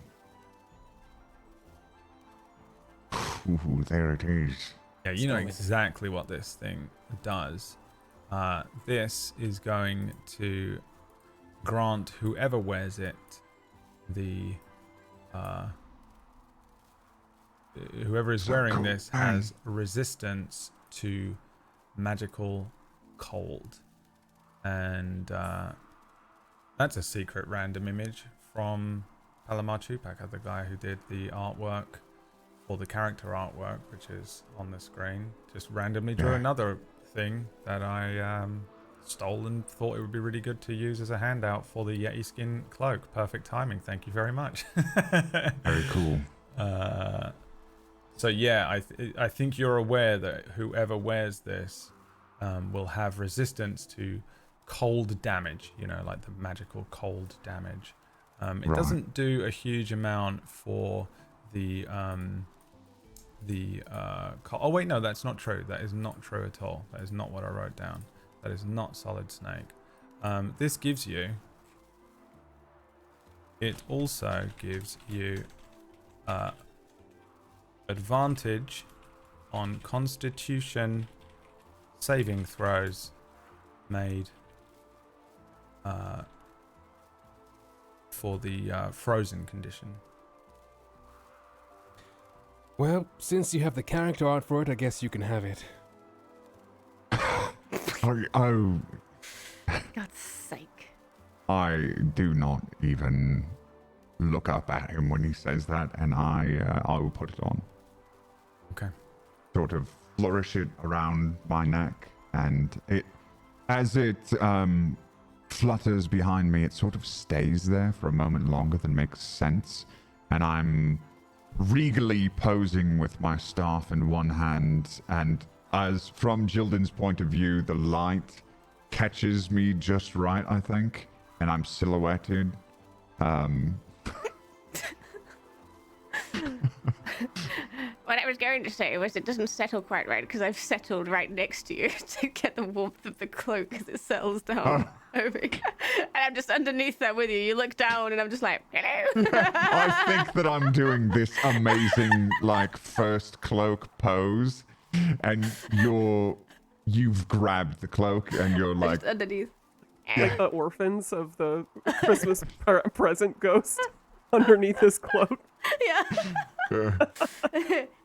Ooh, there it is. Yeah, you know exactly what this thing does. This is going to grant whoever wears it the whoever is wearing this has resistance to magical cold, and that's a secret random image from Palamarchupaka, the guy who did the artwork for the character artwork, which is on the screen. Just randomly drew another thing that I stole and thought it would be really good to use as a handout for the Yeti skin cloak. Perfect timing. Thank you very much. Very cool. So yeah, I think you're aware that whoever wears this will have resistance to cold damage, you know, like the magical cold damage. It doesn't do a huge amount for the oh wait, no, that's not true. That is not true at all. That is not what I wrote down. That is not Solid Snake. This gives you, it also gives you advantage on Constitution saving throws made for the frozen condition. Well, since you have the character art for it, I guess you can have it. Oh, God's sake. I do not even look up at him when he says that, and I will put it on. Okay. Sort of flourish it around my neck, and as it flutters behind me, it sort of stays there for a moment longer than makes sense, and I'm regally posing with my staff in one hand, and as from Jilden's point of view, the light catches me just right, I think, and I'm silhouetted. What I was going to say was it doesn't settle quite right because I've settled right next to you to get the warmth of the cloak as it settles down over here. And I'm just underneath that with you. You look down and I'm just like, hello. I think that I'm doing this amazing, like, first cloak pose, and you've grabbed the cloak and you're I'm like, just underneath. like the orphans of the Christmas present ghost underneath his cloak. Yeah. Uh,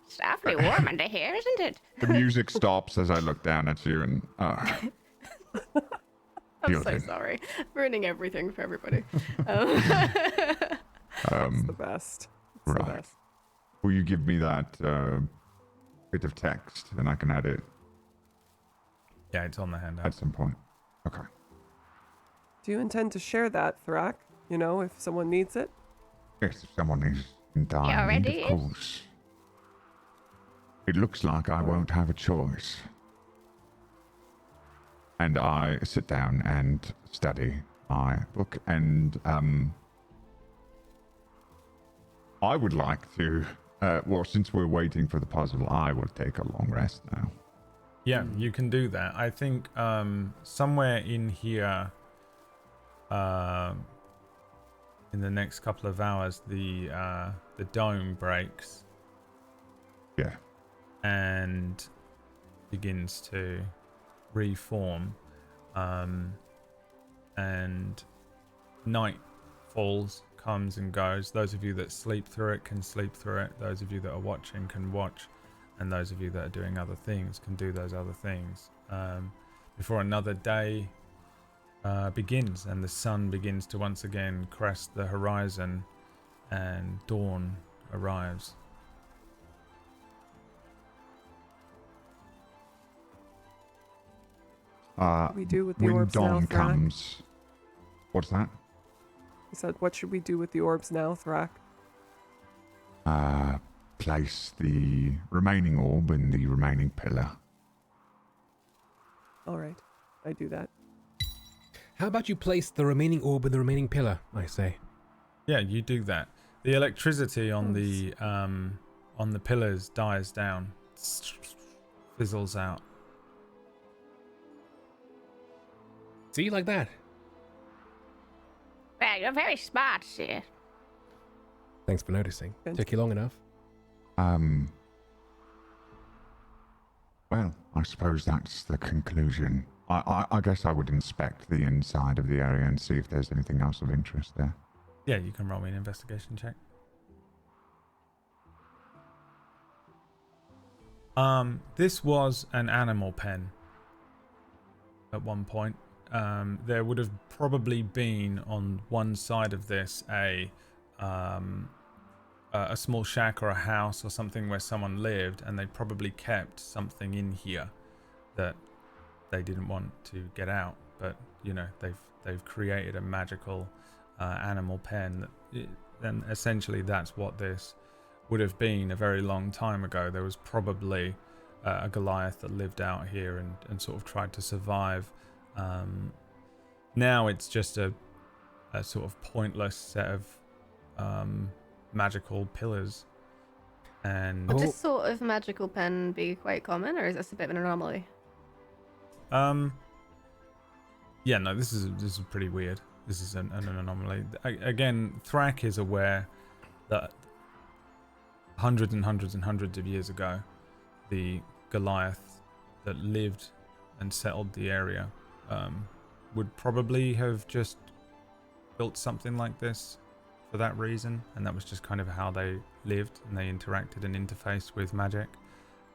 It's awfully warm under here, isn't it? the music stops as I look down at you and I'm Deal so with it. sorry. Ruining everything for everybody. It's the best. It's the right. best. Will you give me that bit of text and I can add it Yeah, it's on the handout. at some point? Okay. Do you intend to share that, Thrak? You know, if someone needs it? Yes, if someone is in dire need, already of is? course. It looks like I won't have a choice. And I sit down and study my book, and I would like to, well, since we're waiting for the puzzle, I will take a long rest now. Yeah, you can do that. I think somewhere in here, in the next couple of hours, the dome breaks Yeah. and begins to reform, and night falls, comes and goes. Those of you that sleep through it can sleep through it. Those of you that are watching can watch, and those of you that are doing other things can do those other things, before another day begins and the sun begins to once again crest the horizon and dawn arrives. We do with the When orbs now, dawn Thrak? comes, what's that? He said, what should we do with the orbs now, Thrak? Place the remaining orb in the remaining pillar. All right, I do that. How about you place the remaining orb in the remaining pillar, I say? Yeah, you do that. The electricity on the pillars dies down, fizzles out. See, like that. Well, you're very smart, sir. Thanks for noticing. Good. Took you long enough. Well, I suppose that's the conclusion. I guess I would inspect the inside of the area and see if there's anything else of interest there. Yeah, you can roll me an investigation check. This was an animal pen at one point. There would have probably been on one side of this a small shack or a house or something where someone lived, and they probably kept something in here that they didn't want to get out. But you know, they've created a magical animal pen, and essentially that's what this would have been a very long time ago. There was probably a Goliath that lived out here and sort of tried to survive. Now it's just a sort of pointless set of magical pillars. And Would this sort of magical pen be quite common, or is this a bit of an anomaly? yeah, no, this is pretty weird. This is an anomaly. Again, Thrak is aware that hundreds and hundreds and hundreds of years ago, the Goliath that lived and settled the area would probably have just built something like this for that reason, and that was just kind of how they lived and they interacted and interfaced with magic.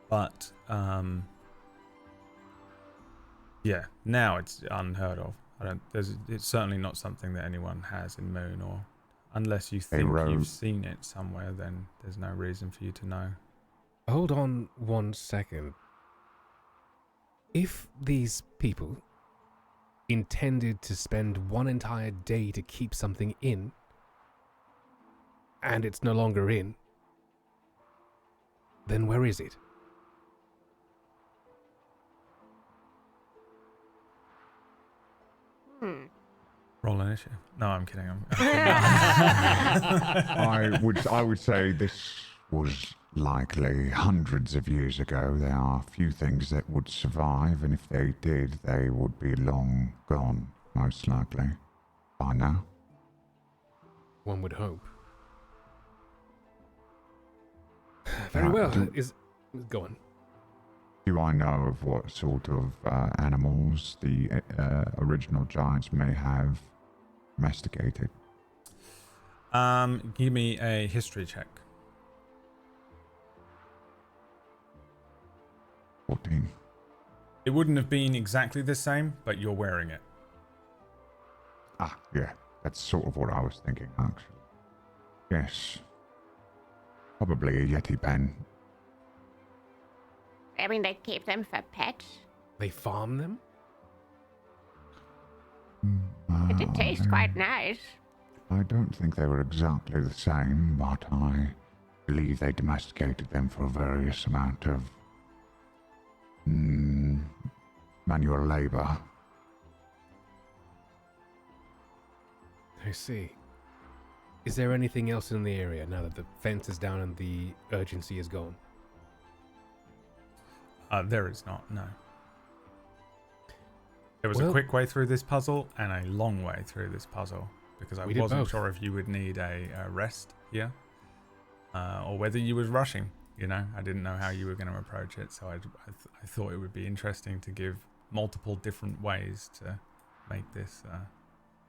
But yeah, now it's unheard of. It's certainly not something that anyone has in Moon, or unless you think you've seen it somewhere, then there's no reason for you to know. Hold on 1 second. If these people intended to spend one entire day to keep something in, and it's no longer in, then where is it? Roll initiative. No, I'm kidding. I would say this was likely hundreds of years ago. There are few things that would survive, and if they did, they would be long gone, most likely, by now. One would hope. Very well. Go on. Do I know of what sort of animals the original giants may have domesticated? Give me a history check. 14. It wouldn't have been exactly the same, but you're wearing it. Ah, yeah. That's sort of what I was thinking, actually. Yes. Probably a Yeti pen. I mean, they keep them for pets. They farm them? It did taste quite nice. I don't think they were exactly the same, but I believe they domesticated them for a various amount of manual labor. I see. Is there anything else in the area now that the fence is down and the urgency is gone? There is not, no. There was a Well- quick way through this puzzle and a long way through this puzzle because I We did wasn't both. sure if you would need a rest here or whether you was rushing. You know, I didn't know how you were going to approach it, so I thought it would be interesting to give multiple different ways to make this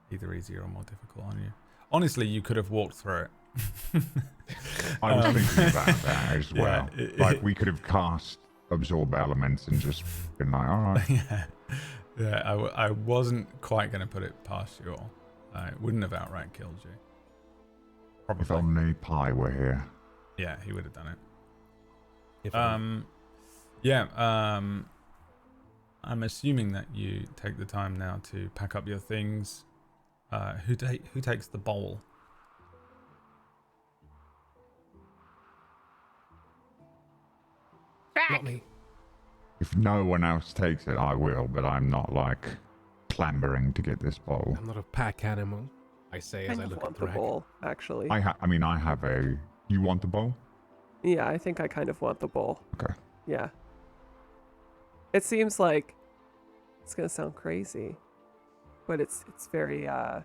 either easier or more difficult on you. Honestly, you could have walked through it. I was thinking about that as well. Yeah, Like, we could have cast absorb elements and just been like, alright. Yeah, I wasn't quite going to put it past you all. It wouldn't have outright killed you. Probably. If only Pi were here. Yeah, he would have done it. If I'm assuming that you take the time now to pack up your things. Who takes the bowl? not me. If no one else takes it, I will, but I'm not, like, clambering to get this bowl. I'm not a pack animal. I say as I look at want the Thrag. bowl, actually. I have a... You want the bowl? Yeah, I think I kind of want the bowl. Okay. Yeah. It seems like it's gonna sound crazy, but it's very I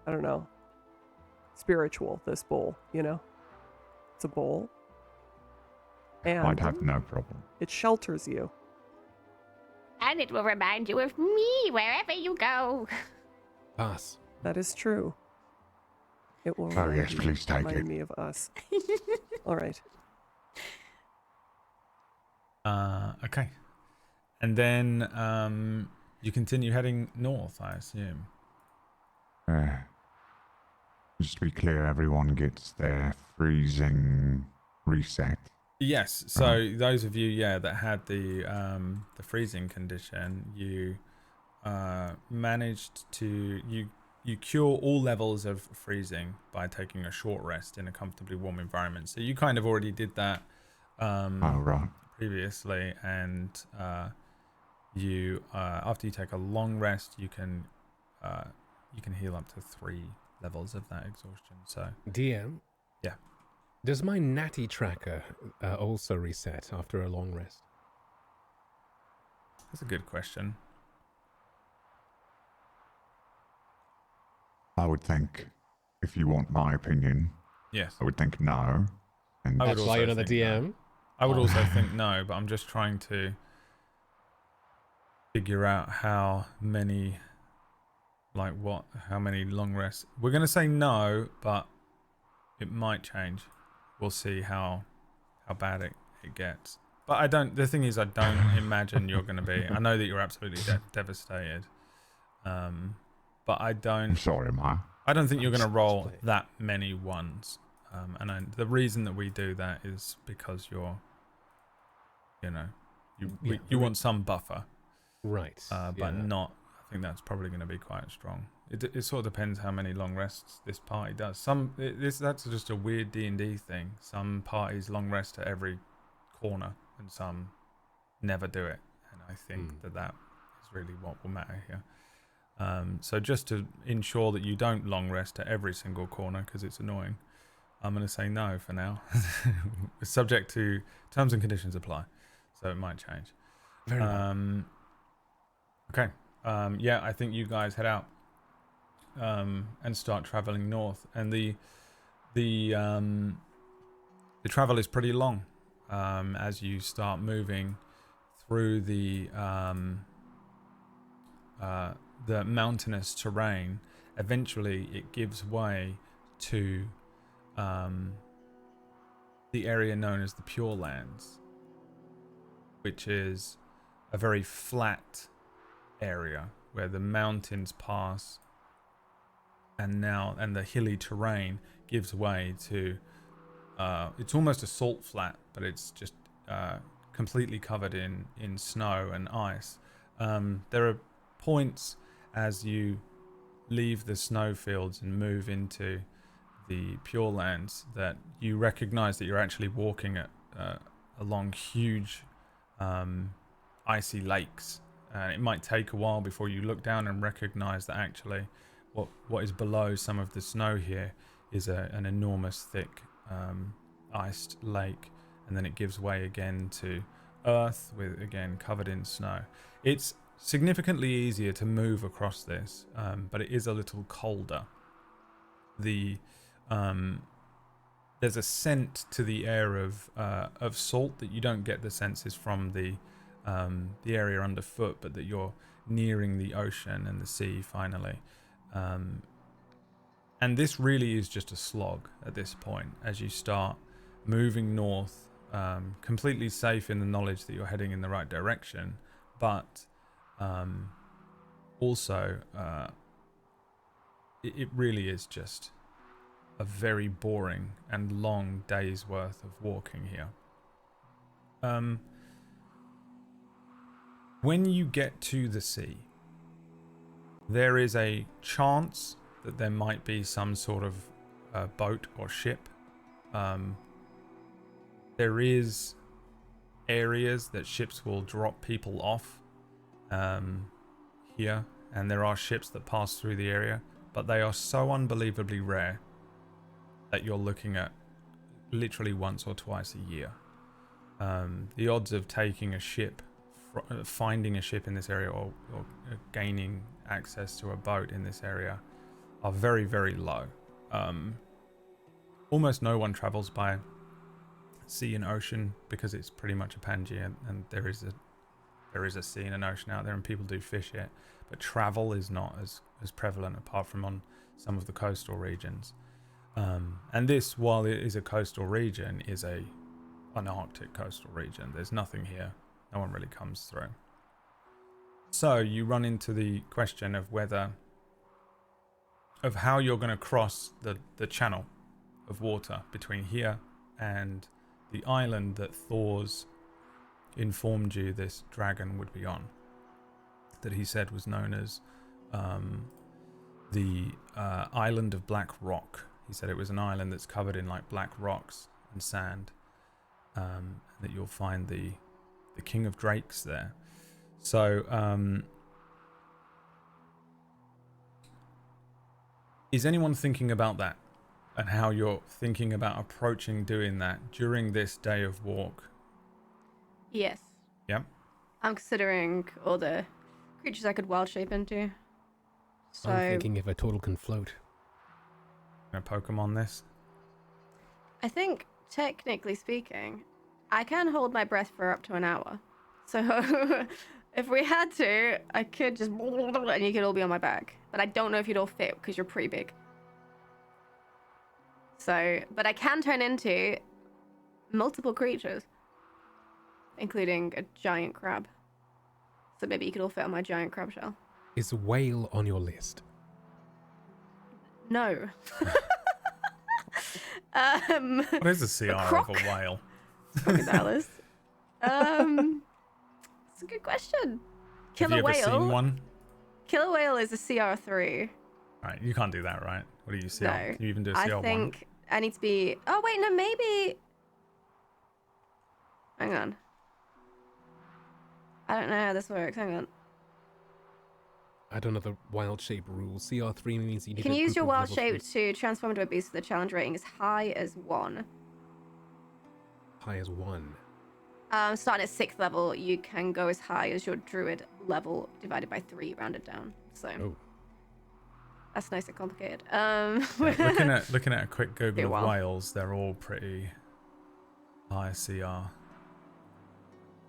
don't know, spiritual, this bowl, you know? It's a bowl. And I'd have no problem. it shelters you. And it will remind you of me wherever you go. Pass. That is true. It will Oh, yes, please take remind it. me of us. All right. Okay. And then you continue heading north, I assume. Just to be clear, everyone gets their freezing reset. Yes. So those of you, that had the freezing condition, you managed to you cure all levels of freezing by taking a short rest in a comfortably warm environment. So you kind of already did that Right. previously, and you after you take a long rest, you can heal up to 3 levels of that exhaustion. So DM? Yeah. Does my natty tracker also reset after a long rest? that's a good question. I would think, if you want my opinion, Yes. I would think no. And I would That's why also you're not the think no. DM? I would Oh. also think no, but I'm just trying to figure out how many long rests. We're going to say no, but it might change. We'll see how bad it gets. But the thing is, I don't imagine you're going to be. I know that you're absolutely devastated. But I I'm don't sorry, Myre. think you're going to roll Display. that many ones. The reason that we do that is because you want some buffer. Right. But yeah. not. I think that's probably going to be quite strong. It sort of depends how many long rests this party does. That's just a weird D&D thing. Some parties long rest at every corner, and some never do it. And I think that is really what will matter here. So just to ensure that you don't long rest at every single corner, because it's annoying, I'm going to say no for now. Subject to terms and conditions apply, so it might change. Very well. Okay. I think you guys head out and start traveling north, and the travel is pretty long. As you start moving, through the mountainous terrain, eventually it gives way to the area known as the Pure Lands, which is a very flat area where the mountains pass, and the hilly terrain gives way to it's almost a salt flat, but it's just completely covered in snow and ice. There are points as you leave the snowfields and move into the Pure Lands that you recognize that you're actually walking along huge icy lakes. It might take a while before you look down and recognize that actually what is below some of the snow here is an enormous thick iced lake, and then it gives way again to earth with again covered in snow. It's significantly easier to move across this, but it is a little colder. There's a scent to the air of salt that you don't get the senses from the area underfoot, but that you're nearing the ocean and the sea finally. And this really is just a slog at this point as you start moving north, completely safe in the knowledge that you're heading in the right direction, but also it really is just a very boring and long day's worth of walking here. When you get to the sea, there is a chance that there might be some sort of boat or ship. There is areas that ships will drop people off here, and there are ships that pass through the area, but they are so unbelievably rare that you're looking at literally once or twice a year. The odds of taking a ship, finding a ship in this area, or gaining access to a boat in this area are very, very low. Almost no one travels by sea and ocean because it's pretty much a Pangea, and there is a sea and an ocean out there, and people do fish it, but travel is not as prevalent apart from on some of the coastal regions. And this, while it is a coastal region, is an Arctic coastal region. There's nothing here. No one really comes through. So you run into the question of how you're going to cross the channel of water between here and the island that Thor's informed you this dragon would be on, that he said was known as the island of Black Rock. He said it was an island that's covered in like black rocks and sand, that you'll find the King of Drakes there. So is anyone thinking about that and how you're thinking about approaching doing that during this day of walk? Yes. Yep. I'm considering all the creatures I could wild shape into. So I'm thinking if a turtle can float. Gonna Pokemon this? I think, technically speaking, I can hold my breath for up to an hour. So if we had to, I could just and you could all be on my back. But I don't know if you'd all fit because you're pretty big. So, but I can turn into multiple creatures, including a giant crab. So maybe you could all fit on my giant crab shell. Is whale on your list? No. What is the CR of a whale? Fucking Alice. It's a good question. Killer Have you ever whale. seen one? Killer whale is a CR3. Right, you can't do that, right? What do you CR? No. Can you even do a CR1? I think I need to be. Oh wait, no, maybe. Hang on. I don't know how this works. Hang on. I don't know the wild shape rules. CR3 means you need You can a use group your of wild level shape 3. to transform into a beast with the challenge rating as high as 1. High as 1. Starting at 6th level, you can go as high as your druid level divided by 3, rounded down. So Oh. that's nice and complicated. Yeah, looking at a quick Google of wild. whales, they're all pretty high CR.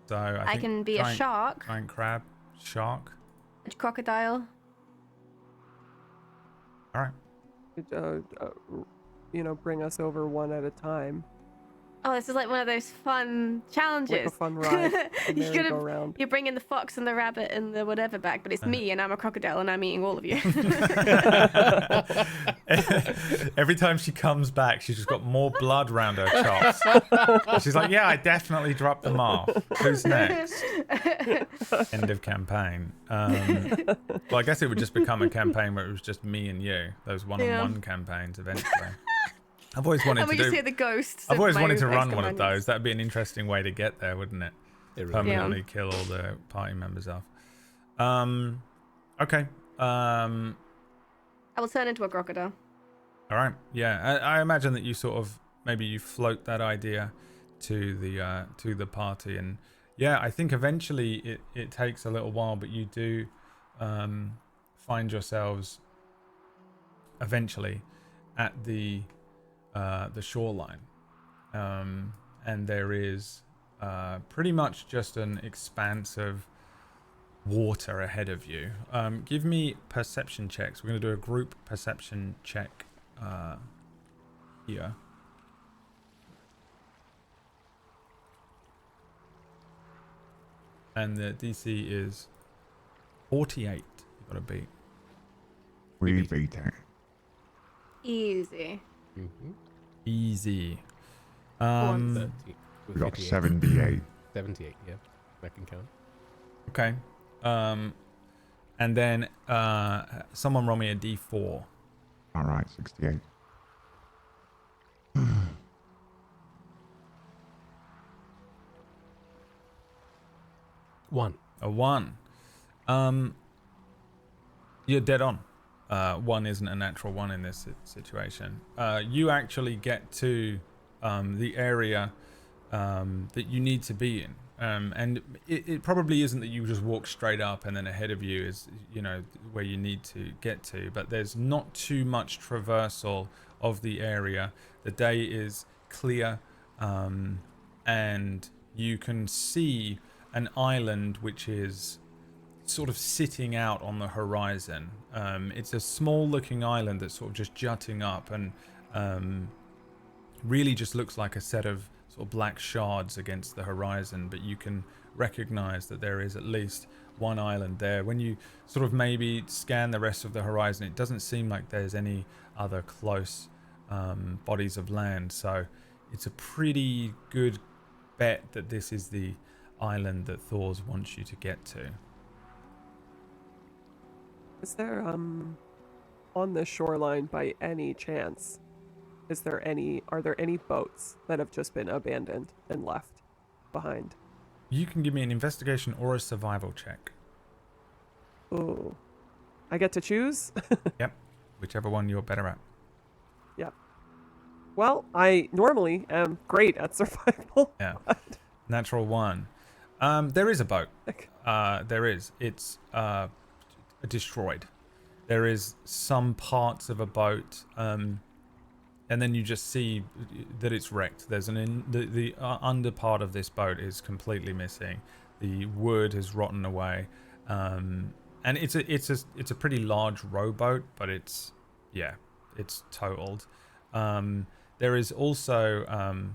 So I think can be a shark, giant crab, shark. a crocodile. All right. Bring us over one at a time. Oh, this is like one of those fun challenges. Like a fun ride. Merry-go-round. You bring in the fox and the rabbit and the whatever back, but it's me and I'm a crocodile and I'm eating all of you. Every time she comes back, she's just got more blood around her chops. She's like, yeah, I definitely dropped them off. Who's next? End of campaign. Well, I guess it would just become a campaign where it was just me and you. Those one-on-one campaigns eventually. I've always wanted and we to just hear the ghosts. I've always wanted to run one of companions. those. That'd be an interesting way to get there, wouldn't it? It really Permanently kill all the party members off. Okay. I will turn into a crocodile. All right. Yeah, I imagine that you sort of maybe you float that idea to the party, and yeah, I think eventually it takes a little while, but you do find yourselves eventually at the shoreline, and there is pretty much just an expanse of water ahead of you. Give me perception checks. We're going to do a group perception check here. And the DC is 48. You got to beat. We beat it. Easy. Mm-hmm. Easy. 30, We got 58. 78. 78, yeah. That can count. Okay. And then someone roll me a D4. All right, 68. One. A 1. You're dead on. 1 isn't a natural 1 in this situation. You actually get to the area that you need to be in. And it probably isn't that you just walk straight up and then ahead of you is, where you need to get to. But there's not too much traversal of the area. The day is clear, and you can see an island which is sort of sitting out on the horizon. It's a small looking island that's sort of just jutting up and really just looks like a set of sort of black shards against the horizon, but you can recognize that there is at least one island there. When you sort of maybe scan the rest of the horizon, it doesn't seem like there's any other close bodies of land, so it's a pretty good bet that this is the island that Thors wants you to get to. Is there on the shoreline by any chance? Are there any boats that have just been abandoned and left behind? You can give me an investigation or a survival check. Ooh. I get to choose? Yep. Whichever one you're better at. Yep. Well, I normally am great at survival. Yeah. Natural 1. There is a boat. There is. It's destroyed. There is some parts of a boat, and then you just see that it's wrecked. There's the under part of this boat is completely missing. The wood has rotten away, and it's a pretty large rowboat, but it's totaled. There is also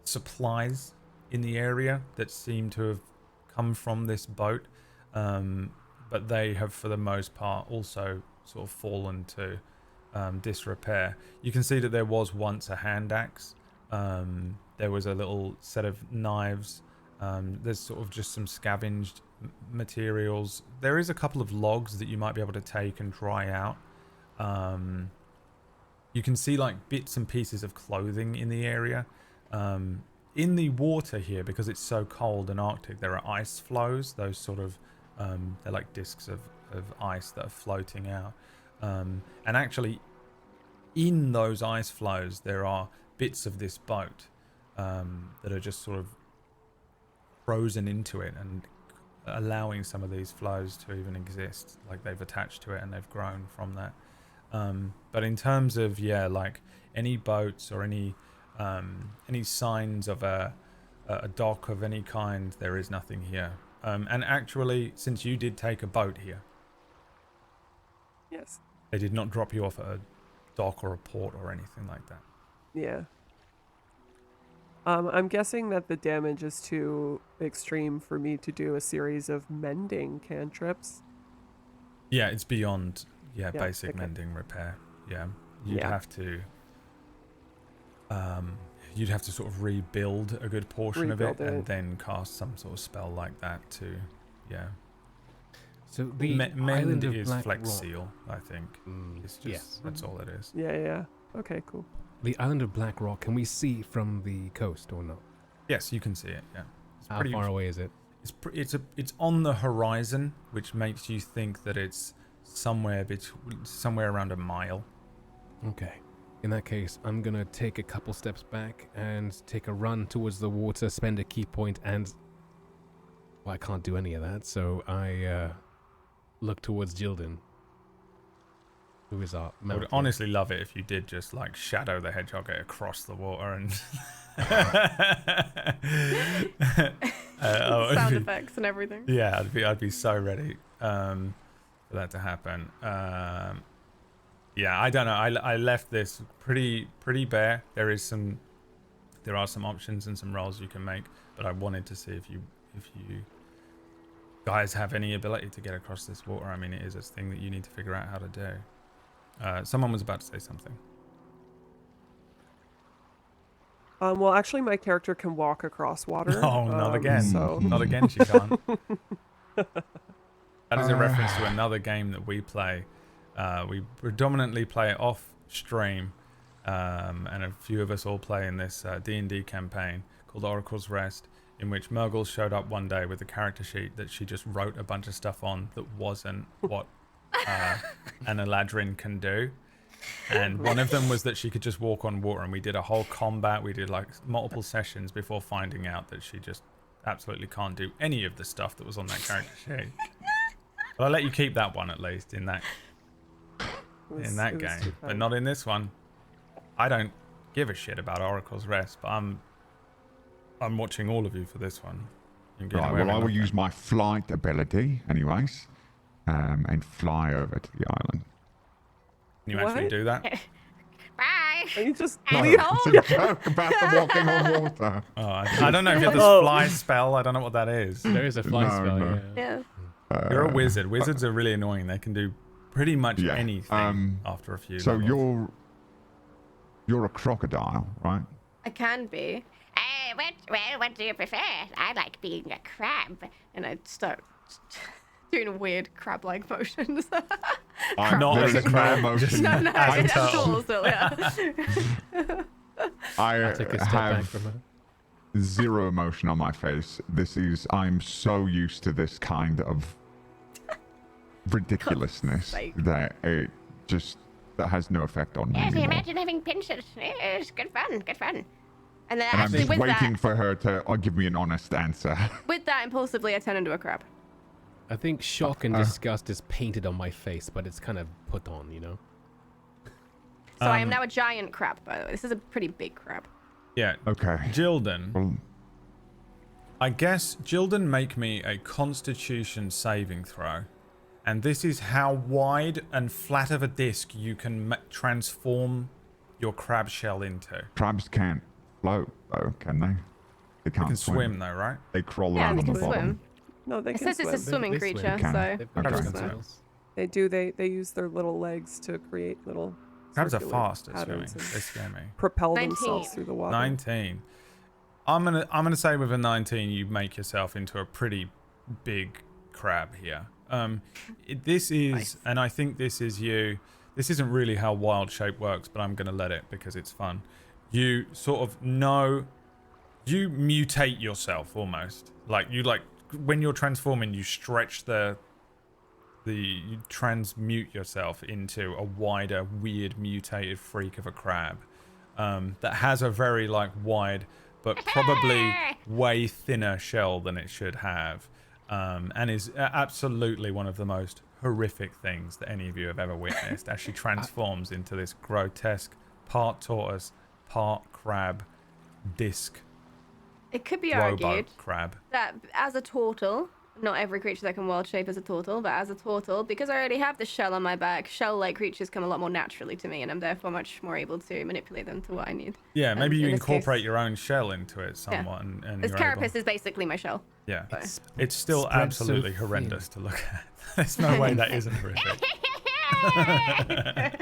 supplies in the area that seem to have come from this boat, but they have for the most part also sort of fallen to disrepair. You can see that there was once a hand axe. There was a little set of knives. There's sort of just some scavenged materials. There is a couple of logs that you might be able to take and dry out. You can see like bits and pieces of clothing in the area. In the water here, because it's so cold and Arctic, there are ice flows. Those sort of they're like discs of ice that are floating out. And actually, in those ice flows, there are bits of this boat that are just sort of frozen into it and allowing some of these flows to even exist. Like they've attached to it and they've grown from that. But in terms of like any boats or any signs of a a dock of any kind, there is nothing here. And actually, since you did take a boat here, Yes. they did not drop you off at a dock or a port or anything like that. Yeah. I'm guessing that the damage is too extreme for me to do a series of mending cantrips. Yeah, it's beyond Yeah, basic okay. mending repair. Yeah, you'd Yeah. have to you'd have to sort of rebuild a good portion of it, Rebuild and it. then cast some sort of spell like that to So the Mend island of is Black Flex Rock. Seal, I think. It's just yes. that's all it is. Yeah. Okay, cool. The island of Black Rock, can we see from the coast or not? Yes, you can see it. Yeah, it's How far away is it? It's on the horizon, which makes you think that it's somewhere around a mile. Okay. In that case, I'm gonna take a couple steps back and take a run towards the water, spend a key point, and... Well, I can't do any of that, so I look towards Jilden, who is our I would mountain. honestly love it if you did just like shadow the hedgehog across the water and Sound effects and everything. Yeah, I'd be so ready for that to happen. Yeah, I don't know. I left this pretty bare. There are some options and some rolls you can make, but I wanted to see if you guys have any ability to get across this water. I mean, it is a thing that you need to figure out how to do. Someone was about to say something. Well, actually, my character can walk across water. Oh, not again. So Not again, she can't. That is a reference to another game that we play. We predominantly play it off stream, and a few of us all play in this D&D campaign called Oracle's Rest, in which Mirggles showed up one day with a character sheet that she just wrote a bunch of stuff on that wasn't what an Eladrin can do. And one of them was that she could just walk on water, and we did a whole combat. We did like multiple sessions before finding out that she just absolutely can't do any of the stuff that was on that character sheet. But I'll let you keep that one at least in that game, but not in this one. I don't give a shit about Oracle's Rest, but I'm watching all of you for this one. Right, well, I will use my flight ability, anyways, and fly over to the island. Can you actually What? do that? Bye. Are you just No. leave? It's a joke about the walking on water. Oh, I don't know if you have this Oh. fly spell. I don't know what that is. There is a fly No, spell, no. yeah. Yeah. You're a wizard. Wizards are really annoying. They can do pretty much Yeah, anything after a few So levels. you're a crocodile, right? I can be. What do you prefer? I like being a crab. And I start doing weird crab-like motions. I'm Not there as a is no crab, emotion. just- no, As a it's turtle. cool still, yeah. I I'll take a step back have from her. zero emotion on my face. I'm so used to this kind of ridiculousness sake. that that has no effect on me Yes, anymore. imagine having pincers. It's good fun. Good fun. And then And I'm actually just with waiting that, for her to give me an honest answer. With that, impulsively, I turn into a crab. I think shock and disgust is painted on my face, but it's kind of put on, you know? So I am now a giant crab, by the way. This is a pretty big crab. Yeah. Okay. Jilden. Well, I guess Jilden make me a Constitution saving throw, and this is how wide and flat of a disc you can transform your crab shell into. crabs can't float, though, can they? They You can't can swim though, right? They crawl Yeah, around they on can the bottom. swim. No, they It can says it's a swim. swimming They swim. creature, Can. so... They've Okay. got Okay. themselves. They do. They use their little legs to create little. Crabs are circular fast at swimming. patterns and They scare me. propel 19. themselves through the water. 19. I'm gonna say with a 19 you make yourself into a pretty big crab here. This is, Nice. and I think this is you. This isn't really how wild shape works, but I'm gonna let it because it's fun. You sort of know, you mutate yourself almost. Like when you're transforming, you stretch you transmute yourself into a wider, weird, mutated freak of a crab that has a very wide, but probably way thinner shell than it should have, and is absolutely one of the most horrific things that any of you have ever witnessed as she transforms into this grotesque, part tortoise, part crab disc It could be rowboat argued crab. that as a turtle, not every creature that can wild shape is a turtle, but as a turtle, because I already have the shell on my back, shell-like creatures come a lot more naturally to me, and I'm therefore much more able to manipulate them to what I need. Yeah, maybe And you in this incorporate case- your own shell into it somewhat, and This you're carapace able... is basically my shell. Yeah, So- it's still Spread so absolutely thin. horrendous to look at. There's no way that isn't horrific. I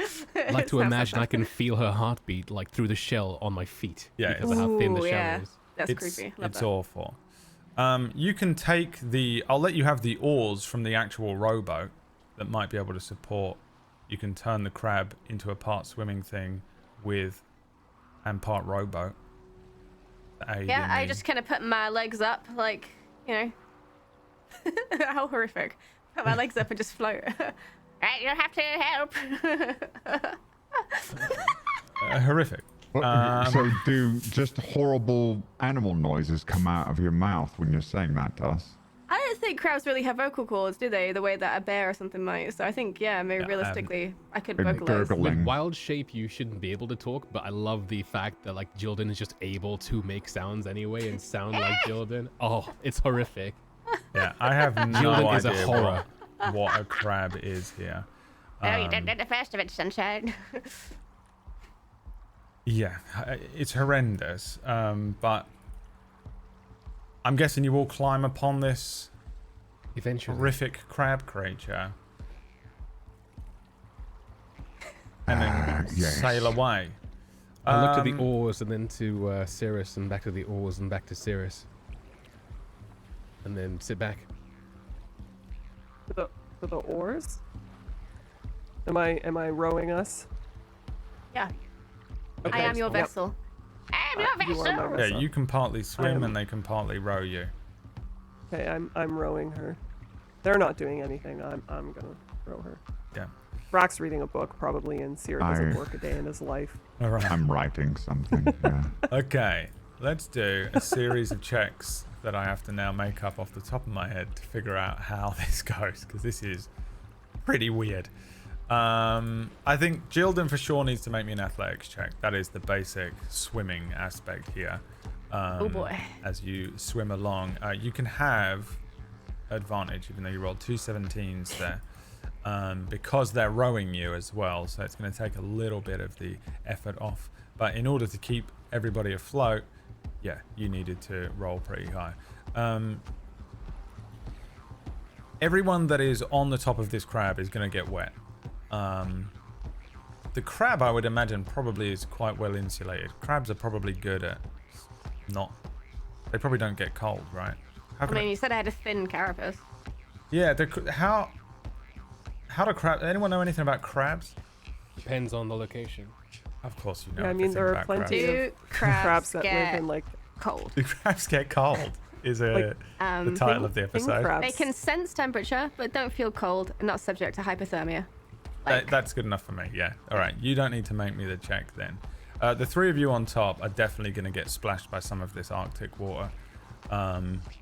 like to Sounds imagine I like can feel her heartbeat like through the shell on my feet. Yeah, because of how thin the Ooh, shell yeah. is. That's it's creepy. Love it's that. awful. You can take the... I'll let you have the oars from the actual rowboat that might be able to support. You can turn the crab into a part swimming thing and part rowboat. to aid Yeah, in I the- just kind of put my legs up, like, you know. How horrific. Put my legs up and just float. Right, you have to help. horrific. So do just horrible animal noises come out of your mouth when you're saying that to us? I don't think crabs really have vocal cords, do they? The way that a bear or something might. So I think, yeah, maybe Yeah, realistically, I could Been vocalize. gurgling. With wild shape, you shouldn't be able to talk, but I love the fact that like Jilden is just able to make sounds anyway and sound like Jilden. Oh, it's horrific. Yeah, I have no Jilden is a idea horror. what a crab is here. Oh, you don't know the first of it, sunshine. Yeah, it's horrendous. But I'm guessing you all climb upon this Eventually. horrific crab creature and then Yes. sail away. I looked at the Um, oars and then to Cirrus and back to the oars and back to Cirrus. And then sit back. For the oars? Am I rowing us? Yeah. Okay. I am your Yep. vessel. I'm your You are my vessel. vessel. Yeah, you can partly swim am- and they can partly row you. Okay, I'm rowing her. They're not doing anything. I'm gonna row her. Yeah. Brock's reading a book probably, and Seer doesn't I- work a day in his life. All right. I'm writing something. Yeah. Okay, let's do a series of checks that I have to now make up off the top of my head to figure out how this goes, because this is pretty weird. I think Jilden for sure needs to make me an athletics check. That is the basic swimming aspect here. Oh boy. As you swim along, you can have advantage, even though you rolled 2 17s there, because they're rowing you as well. So it's going to take a little bit of the effort off. But in order to keep everybody afloat, yeah, you needed to roll pretty high. Everyone that is on the top of this crab is going to get wet. The crab, I would imagine, probably is quite well insulated. Crabs are probably good at not... They probably don't get cold, right? How I can mean, you said I had a thin carapace. Yeah, how do crabs... Anyone know anything about crabs? Depends on the location. Of course you know Yeah, I mean, everything there are about plenty crabs. of Do crabs that get live in like cold? Do crabs get cold? Is the title thing- of the thing episode. crabs. They can sense temperature, but don't feel cold and not subject to hypothermia. That's good enough for me, yeah. All right, you don't need to make me the check then. The three of you on top are definitely going to get splashed by some of this Arctic water.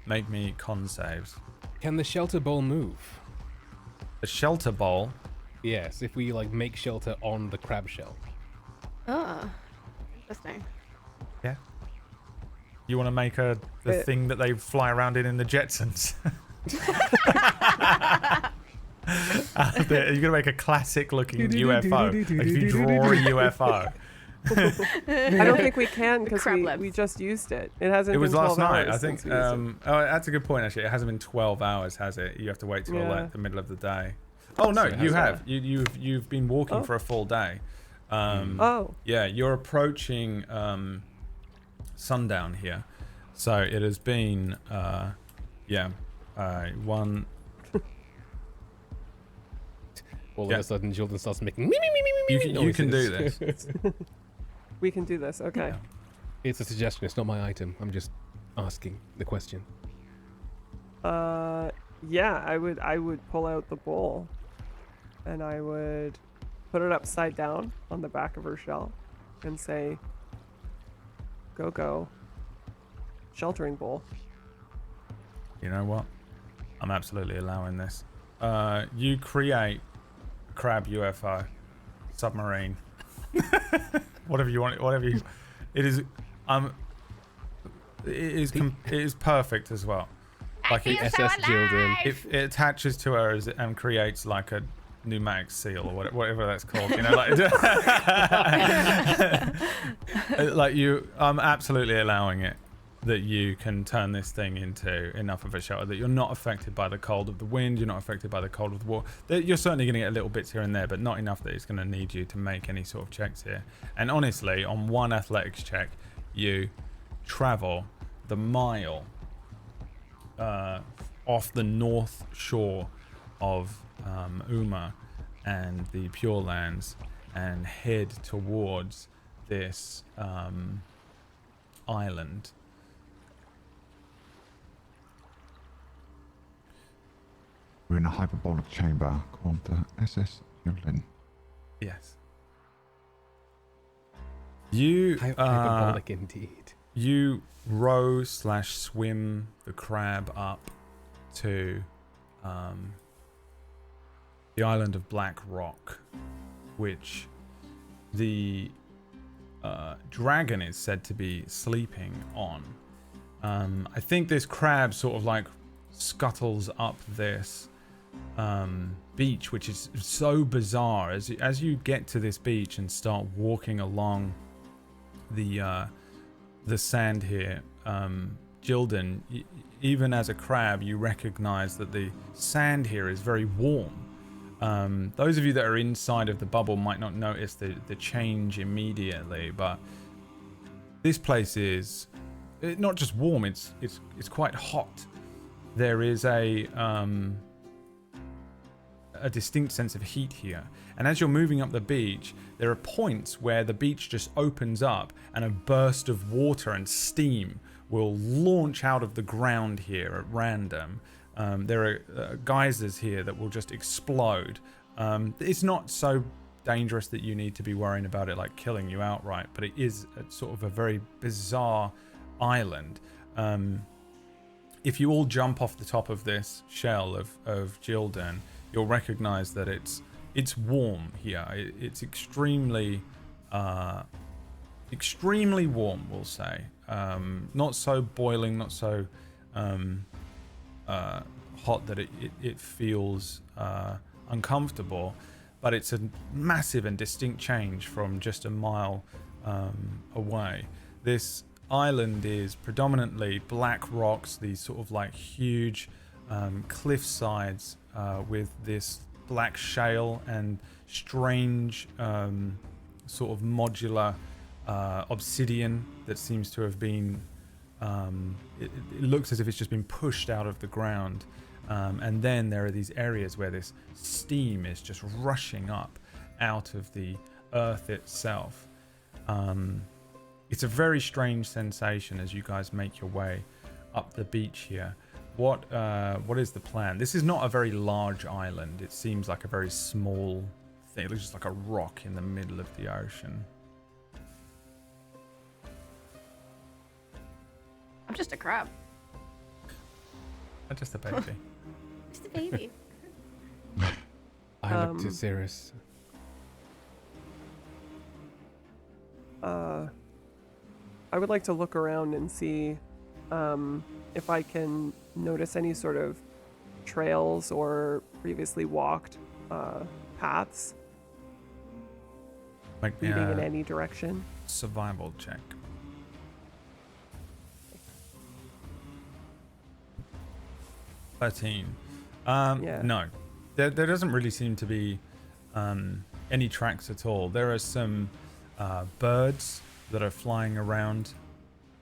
Make me con saves. Can the shelter bowl move? The shelter bowl. Yes, if we like make shelter on the crab shell. Oh, interesting. Yeah. You want to make the thing that they fly around in the Jetsons? You're going to make a classic looking UFO. Like if you draw a UFO. I don't think we can because crab legs. we just used it. It hasn't It was been last 12 night, hours I think. since we used it. Oh, that's a good point, actually. It hasn't been 12 hours, has it? You have to wait till Yeah. like the middle of the day. Oh no, So it you has have. You've been walking Oh. for a full day. Oh, Yeah, you're approaching sundown here, so it has been one. All Yeah. of a sudden, Jilden starts making me, me, me, me, me, You me can, you can do noises. this. we can do this. Okay. Yeah. It's a suggestion. It's not my item. I'm just asking the question. Yeah, I would pull out the bowl, and I would put it upside down on the back of her shell, and say, "Go, sheltering bowl." You know what? I'm absolutely allowing this. You create a crab UFO, submarine, whatever you want. Whatever you. It is. it is perfect as well. Like I feel it, so SS Jilden. alive. it attaches to her and creates like a pneumatic seal or whatever that's called. You know, like like I'm absolutely allowing it that you can turn this thing into enough of a shelter that you're not affected by the cold of the wind, you're not affected by the cold of the water. You're certainly going to get little bits here and there, but not enough that it's going to need you to make any sort of checks here. And honestly, on one athletics check, you travel the mile off the north shore of Uma and the Pure Lands and head towards this island. We're in a hyperbolic chamber called the SS Jilden. Yes. You Hyperbolic indeed. you row/swim the crab up to the island of Black Rock, which the dragon is said to be sleeping on. I think this crab sort of like scuttles up this beach, which is so bizarre. As you get to this beach and start walking along the sand here, Jilden, even as a crab, you recognize that the sand here is very warm. Those of you that are inside of the bubble might not notice the change immediately, but this place is not just warm, it's quite hot. There is a distinct sense of heat here. And as you're moving up the beach, there are points where the beach just opens up and a burst of water and steam will launch out of the ground here at random. There are geysers here that will just explode. It's not so dangerous that you need to be worrying about it like killing you outright, but it is sort of a very bizarre island. If you all jump off the top of this shell of Jilden, you'll recognize that it's warm here. It's extremely warm, we'll say. Not so boiling, not so hot that it feels uncomfortable, but it's a massive and distinct change from just a mile away. This island is predominantly black rocks, these sort of like huge cliff sides with this black shale and strange sort of modular obsidian that seems to have been it looks as if it's just been pushed out of the ground, and then there are these areas where this steam is just rushing up out of the earth itself. It's a very strange sensation as you guys make your way up the beach here. What is the plan? This is not a very large island. It seems like a very small thing. It looks just like a rock in the middle of the ocean. I'm just a crab. Just a baby. Just a baby. I look to Cirrus. I would like to look around and see if I can notice any sort of trails or previously walked paths Make me leading in a any direction. survival check. Yeah. No, there doesn't really seem to be any tracks at all. There are some birds that are flying around,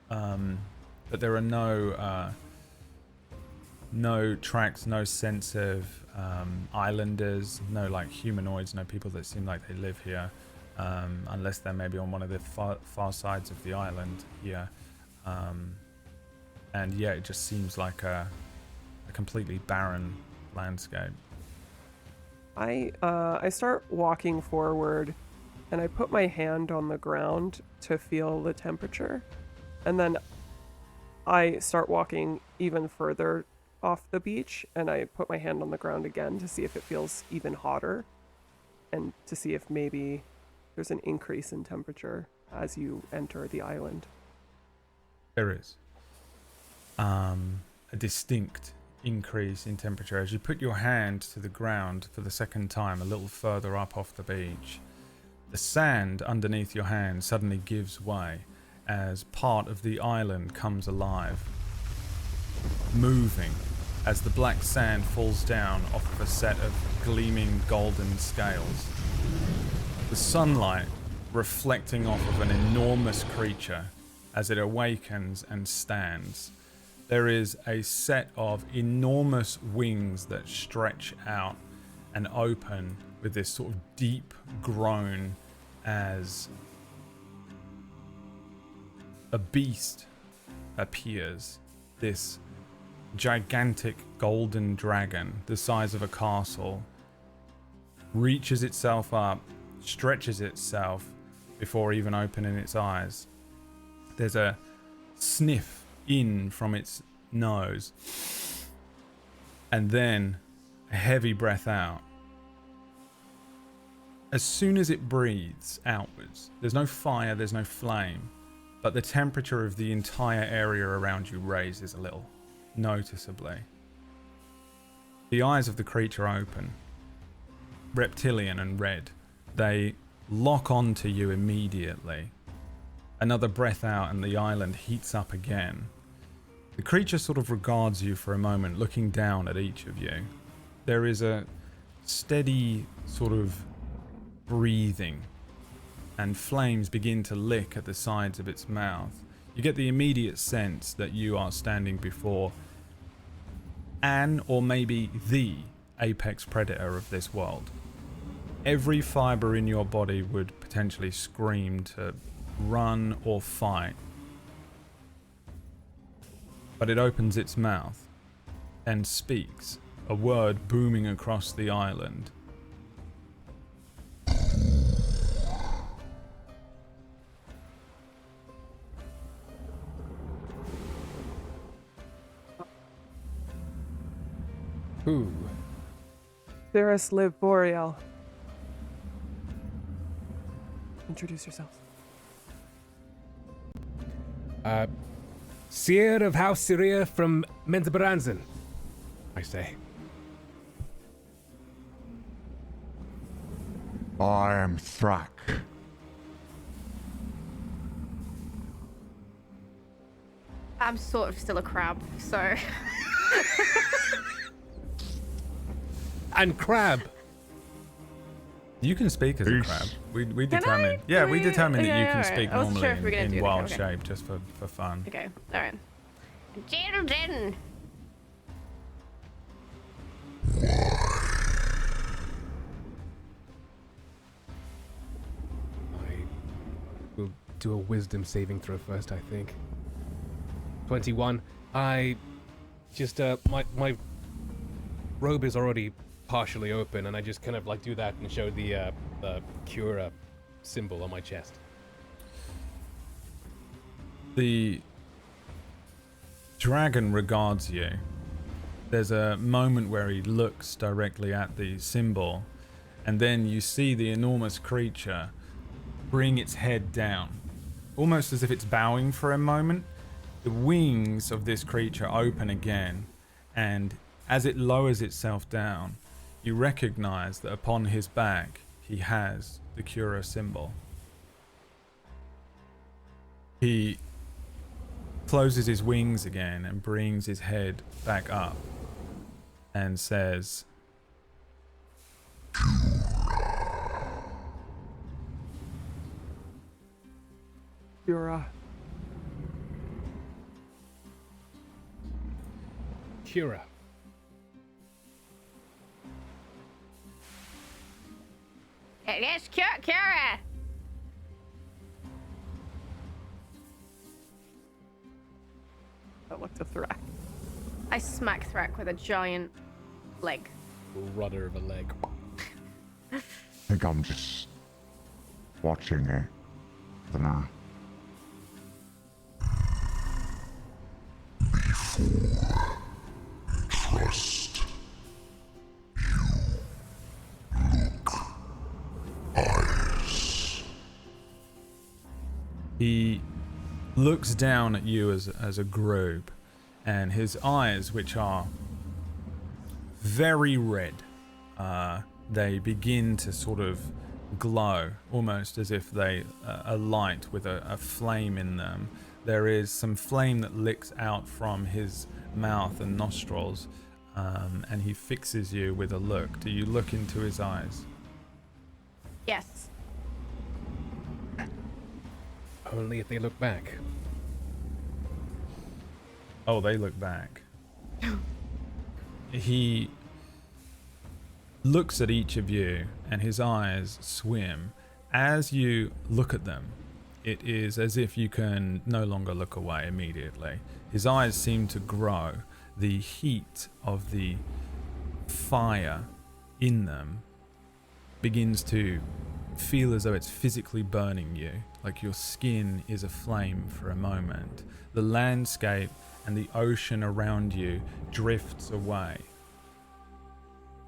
but there are no tracks, no sense of islanders, no like humanoids, no people that seem like they live here, unless they're maybe on one of the far sides of the island here. And yeah, it just seems like a completely barren landscape. I start walking forward, and I put my hand on the ground to feel the temperature, and then I start walking even further off the beach, and I put my hand on the ground again to see if it feels even hotter, and to see if maybe there's an increase in temperature as you enter the island. There is. a distinct increase in temperature as you put your hand to the ground for the second time, a little further up off the beach. The sand underneath your hand suddenly gives way as part of the island comes alive, moving as the black sand falls down off of a set of gleaming golden scales. The sunlight reflecting off of an enormous creature as it awakens and stands. There is a set of enormous wings that stretch out and open with this sort of deep groan as a beast appears. This gigantic golden dragon, the size of a castle, reaches itself up, stretches itself before even opening its eyes. There's a sniff in from its nose, and then a heavy breath out. As soon as it breathes outwards, there's no fire, there's no flame, but the temperature of the entire area around you raises a little, noticeably. The eyes of the creature open, reptilian and red. They lock onto you immediately. Another breath out and the island heats up again. The creature sort of regards you for a moment, looking down at each of you. There is a steady sort of breathing, and flames begin to lick at the sides of its mouth. You get the immediate sense that you are standing before an, or maybe the, apex predator of this world. Every fiber in your body would potentially scream to run or fight. But it opens its mouth and speaks, a word booming across the island. Who? Theris live Boreal. Introduce yourself. Seer of House Syria from Mentebaranzan, I say. I am Thrak. I'm sort of still a crab, so. And crab. You can speak as a Peace. crab. We Can determined. I? Yeah, Can we we- determined that you okay, can alright. speak I wasn't normally sure if we were gonna in do that. wild Okay. shape, just for fun. Okay, alright. Children! I will do a wisdom saving throw first, I think. 21. I just, my robe is already partially open, and I just kind of like do that and show the Quura symbol on my chest. The dragon regards you. There's a moment where he looks directly at the symbol, and then you see the enormous creature bring its head down, almost as if it's bowing for a moment. The wings of this creature open again, and as it lowers itself down, you recognize that upon his back he has the Quura symbol. He closes his wings again and brings his head back up and says, Quura. Quura. Yes, Cura. I look to Thrak. I smack Thrak with a giant leg. Rudder of a leg. I think I'm just watching it. I don't know. Trust. You look. Eyes. he looks down at you as a group, and his eyes, which are very red, they begin to sort of glow, almost as if they are light with a flame in them. There is some flame that licks out from his mouth and nostrils, and he fixes you with a look. Do you look into his eyes? Yes. Only if they look back. Oh, they look back. He looks at each of you, and his eyes swim. As you look at them, it is as if you can no longer look away immediately. His eyes seem to grow. The heat of the fire in them begins to feel as though it's physically burning you, like your skin is aflame for a moment. The landscape and the ocean around you drifts away.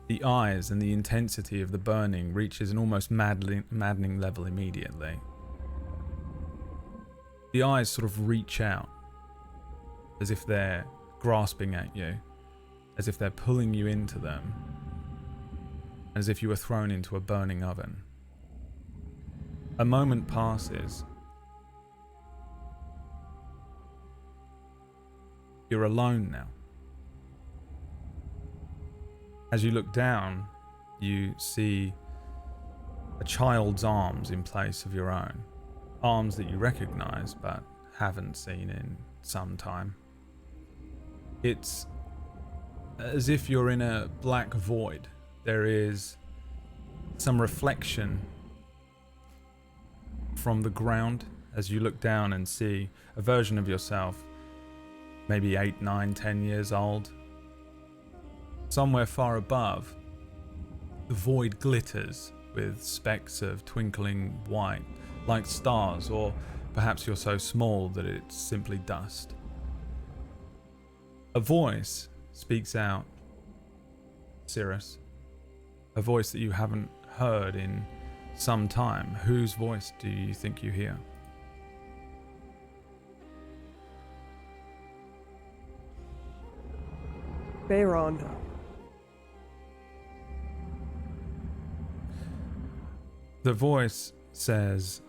The eyes and the intensity of the burning reaches an almost maddening level immediately. The eyes sort of reach out, as if they're grasping at you, as if they're pulling you into them, as if you were thrown into a burning oven. A moment passes. You're alone now. As you look down, you see a child's arms in place of your own. Arms that you recognize but haven't seen in some time. It's as if you're in a black void. There is some reflection from the ground as you look down and see a version of yourself, maybe 8, 9, 10 years old. Somewhere far above, the void glitters with specks of twinkling white, like stars, or perhaps you're so small that it's simply dust. A voice speaks out, Cirrus. A voice that you haven't heard in some time. Whose voice do you think you hear? Bayron. The voice says,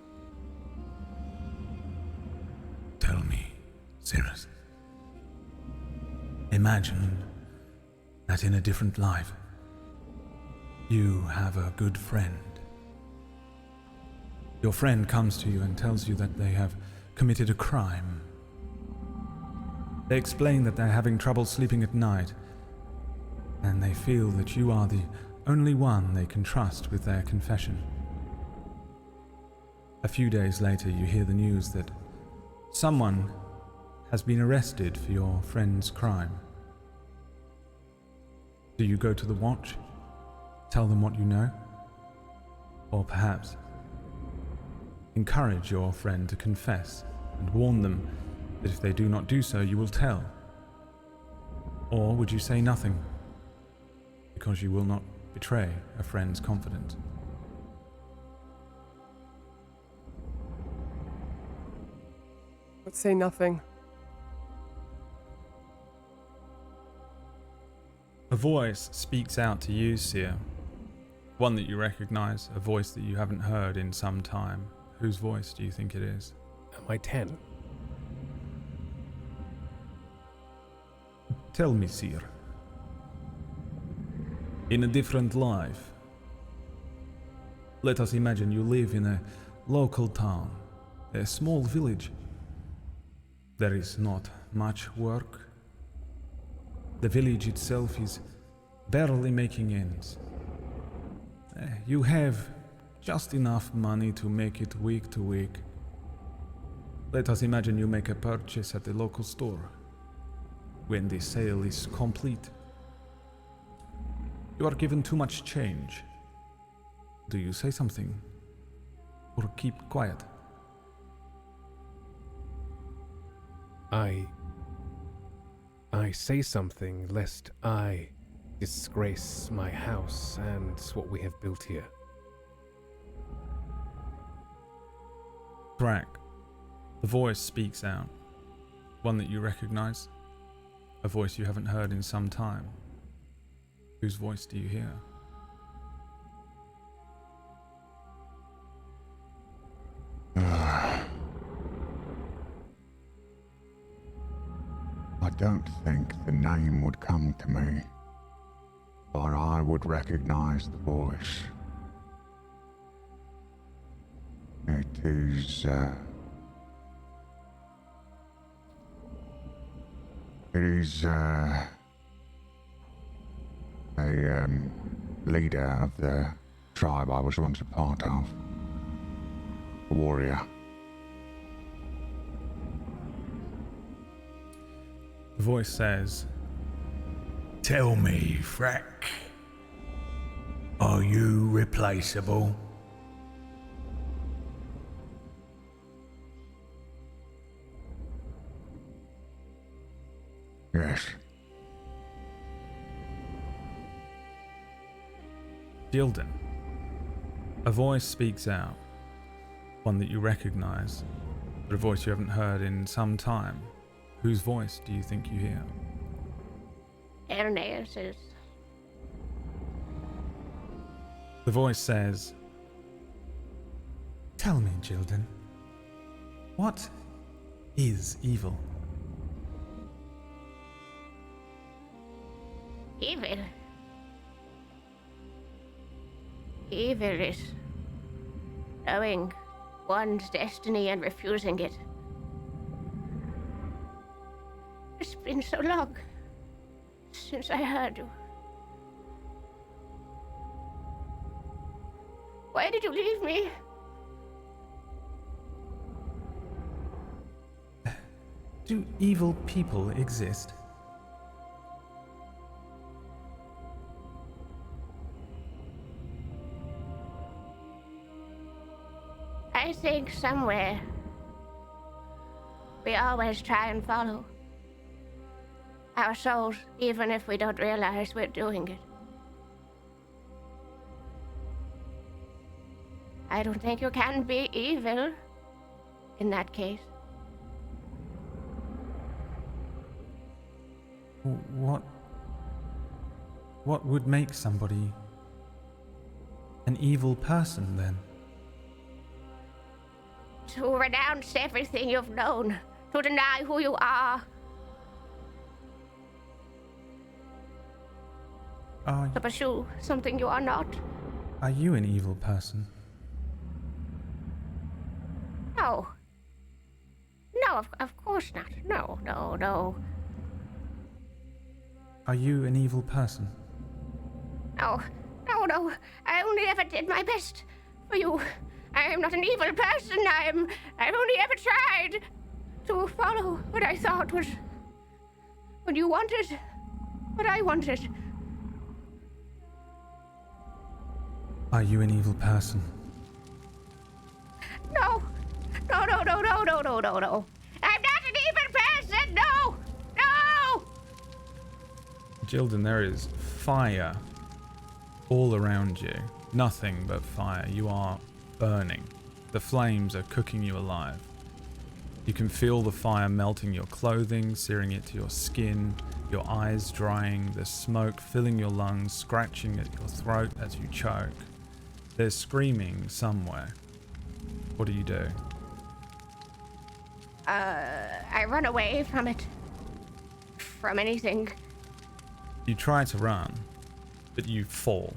"Tell me, Cirrus. Imagine that in a different life, you have a good friend. Your friend comes to you and tells you that they have committed a crime. They explain that they're having trouble sleeping at night, and they feel that you are the only one they can trust with their confession. A few days later, you hear the news that someone has been arrested for your friend's crime. Do you go to the watch, tell them what you know, or perhaps encourage your friend to confess and warn them that if they do not do so, you will tell? Or would you say nothing, because you will not betray a friend's confidence?" Let's say nothing. A voice speaks out to you, Seer. One that you recognize, a voice that you haven't heard in some time. Whose voice do you think it is? Am I 10? Tell me, Seer. In a different life, let us imagine you live in a local town, a small village. There is not much work. The village itself is barely making ends. You have just enough money to make it week to week. Let us imagine you make a purchase at the local store. When the sale is complete, you are given too much change. Do you say something, or keep quiet? I say something lest I disgrace my house and what we have built here. Drac, the voice speaks out. One that you recognize. A voice you haven't heard in some time. Whose voice do you hear? I don't think the name would come to me, but I would recognize the voice. It is, a leader of the tribe I was once a part of. A warrior. The voice says, Tell me, Frack, are you replaceable? Yes. Gildan. A voice speaks out. One that you recognize, but a voice you haven't heard in some time. Whose voice do you think you hear? Erneas's. The voice says, Tell me, Gildan, what is evil? Evil. Evil is knowing one's destiny and refusing it. It's been so long since I heard you. Why did you leave me? Do evil people exist? I think somewhere we always try and follow our souls, even if we don't realize we're doing it. I don't think you can be evil in that case. What would make somebody an evil person then? To renounce everything you've known, to deny who you are, to pursue something you are not. Are you an evil person? No. No, of course not. No, no, no. Are you an evil person? No, no, no. I only ever did my best for you. I am not an evil person. I've only ever tried to follow what I thought was what you wanted, what I wanted. Are you an evil person? No. No, no, no, no, no, no, no, no. I'm not an evil person. No. No. Gildan, there is fire all around you. Nothing but fire. You are burning. The flames are cooking you alive. You can feel the fire melting your clothing, searing it to your skin, your eyes drying, the smoke filling your lungs, scratching at your throat as you choke. There's screaming somewhere. What do you do? I run away from it. From anything. You try to run, but you fall.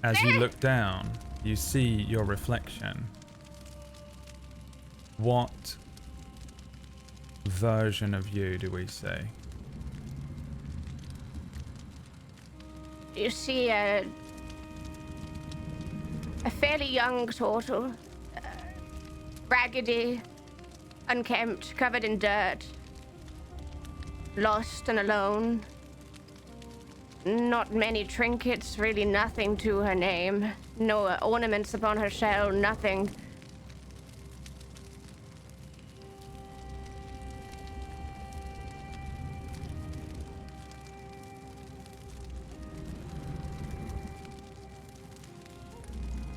As you look down, you see your reflection. What version of you do we see? You see a fairly young turtle, raggedy, unkempt, covered in dirt, lost and alone. Not many trinkets, really nothing to her name. No ornaments upon her shell, nothing.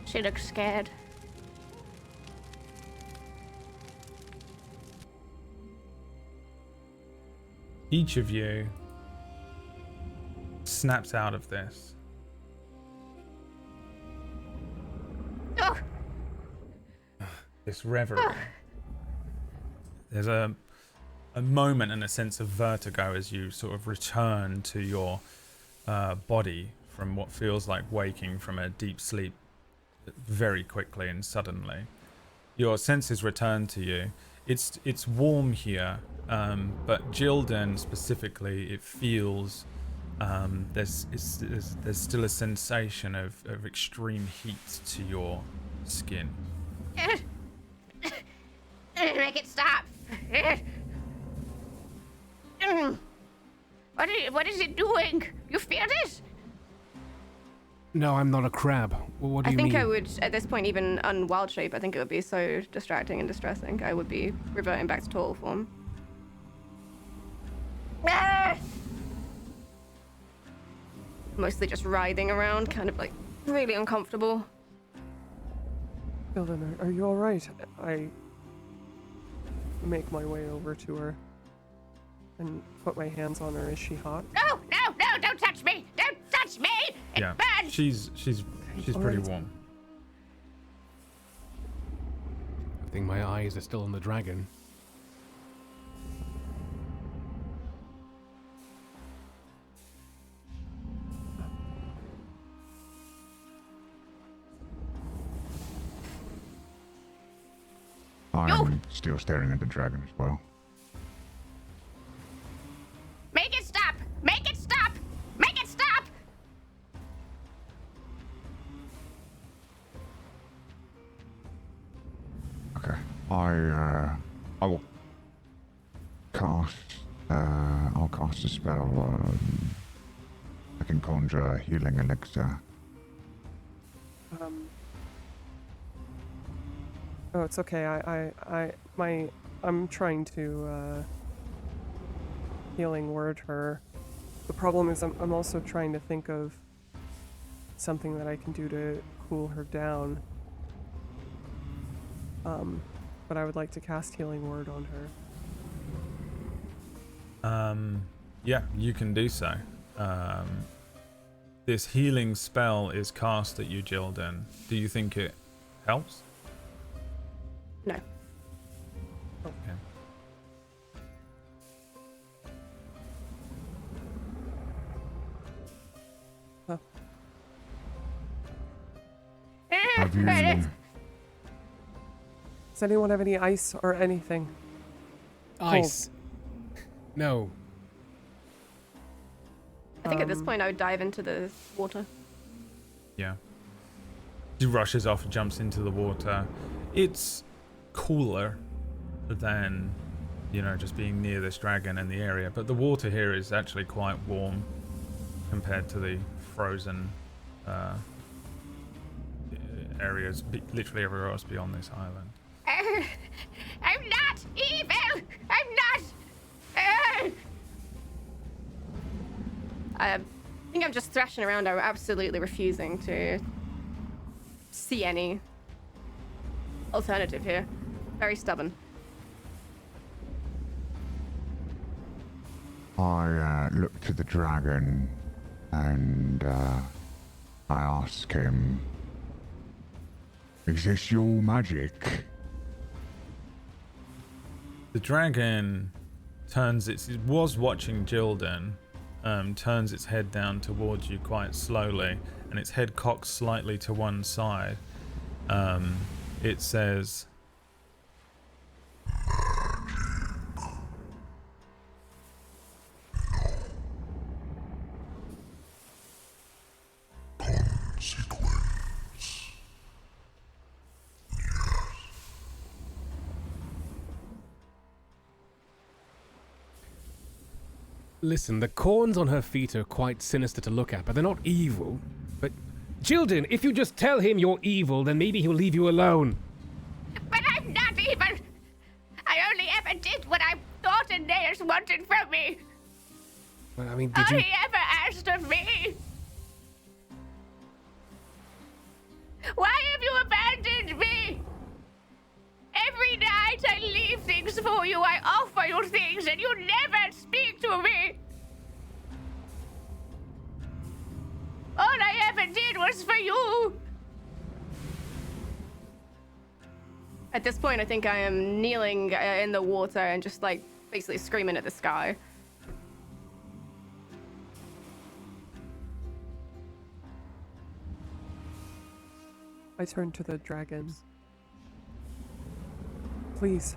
She looks scared. Each of you snaps out of this. Oh. This reverie. There's a moment and a sense of vertigo as you sort of return to your body from what feels like waking from a deep sleep very quickly and suddenly. Your senses return to you. It's warm here, but Jilden specifically, it feels there's still a sensation of extreme heat to your skin. Make it stop. What is it doing? You feel this? No, I'm not a crab. What do you mean? I would, at this point, even unwild shape, I think it would be so distracting and distressing. I would be reverting back to turtle form. Mostly just writhing around, kind of like really uncomfortable. Jilden, are you all right? I make my way over to her and put my hands on her. Is she hot? No, don't touch me! Don't touch me! It Yeah, burns! she's pretty Alright. warm. I think my eyes are still on the dragon. I'm still staring at the dragon as well. Make it stop! Make it stop! Make it stop! Okay. I will cast. I'll cast a spell. I can conjure a healing elixir. Oh, it's okay. I'm trying to healing word her. The problem is I'm also trying to think of something that I can do to cool her down. But I would like to cast healing word on her. Yeah, you can do so. This healing spell is cast at you, Jilden. Do you think it helps? No. Okay. Have you? Does anyone have any ice or anything? Ice. No. I think at this point I would dive into the water. Yeah. She rushes off and jumps into the water. It's cooler than, just being near this dragon in the area, but the water here is actually quite warm compared to the frozen areas literally everywhere else beyond this island. I'm not evil! I'm not! I think I'm just thrashing around. I'm absolutely refusing to see any alternative here. Very stubborn. I look to the dragon and I ask him, "Is this your magic?" The dragon it was watching Jilden, turns its head down towards you quite slowly, and its head cocks slightly to one side. It says, Listen, the corns on her feet are quite sinister to look at, but they're not evil. But, Jilden, if you just tell him you're evil, then maybe he'll leave you alone. But I'm not evil! I only ever did what I thought Aeneas wanted from me! Well, I mean, All did you... he ever asked of me! Why have you abandoned me? Every night I leave things for you, I offer you things, and you never speak to to me. All I ever did was for you. At this point, I think I am kneeling in the water and just like basically screaming at the sky. I turn to the dragon. Please.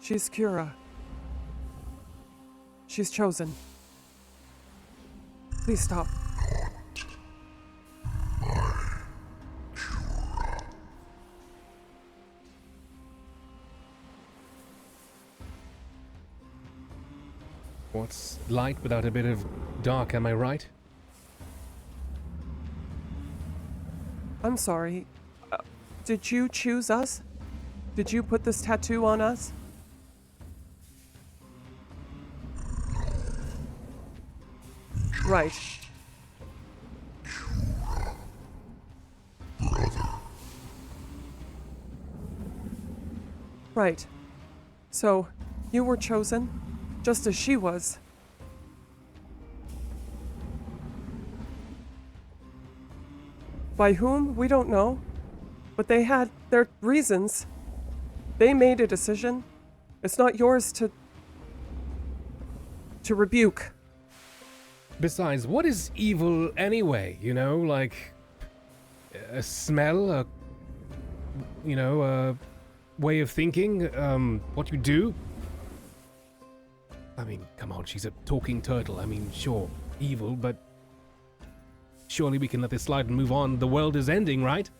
She's Quura. She's chosen. Please stop. What's light without a bit of dark, am I right? I'm sorry. Did you choose us? Did you put this tattoo on us? Right. Right. So, you were chosen, just as she was. By whom, we don't know. But they had their reasons. They made a decision. It's not yours to rebuke. Besides, what is evil anyway? You know, like a smell, a way of thinking, what you do? I mean, come on, she's a talking turtle. I mean, sure, evil, but surely we can let this slide and move on. The world is ending, right?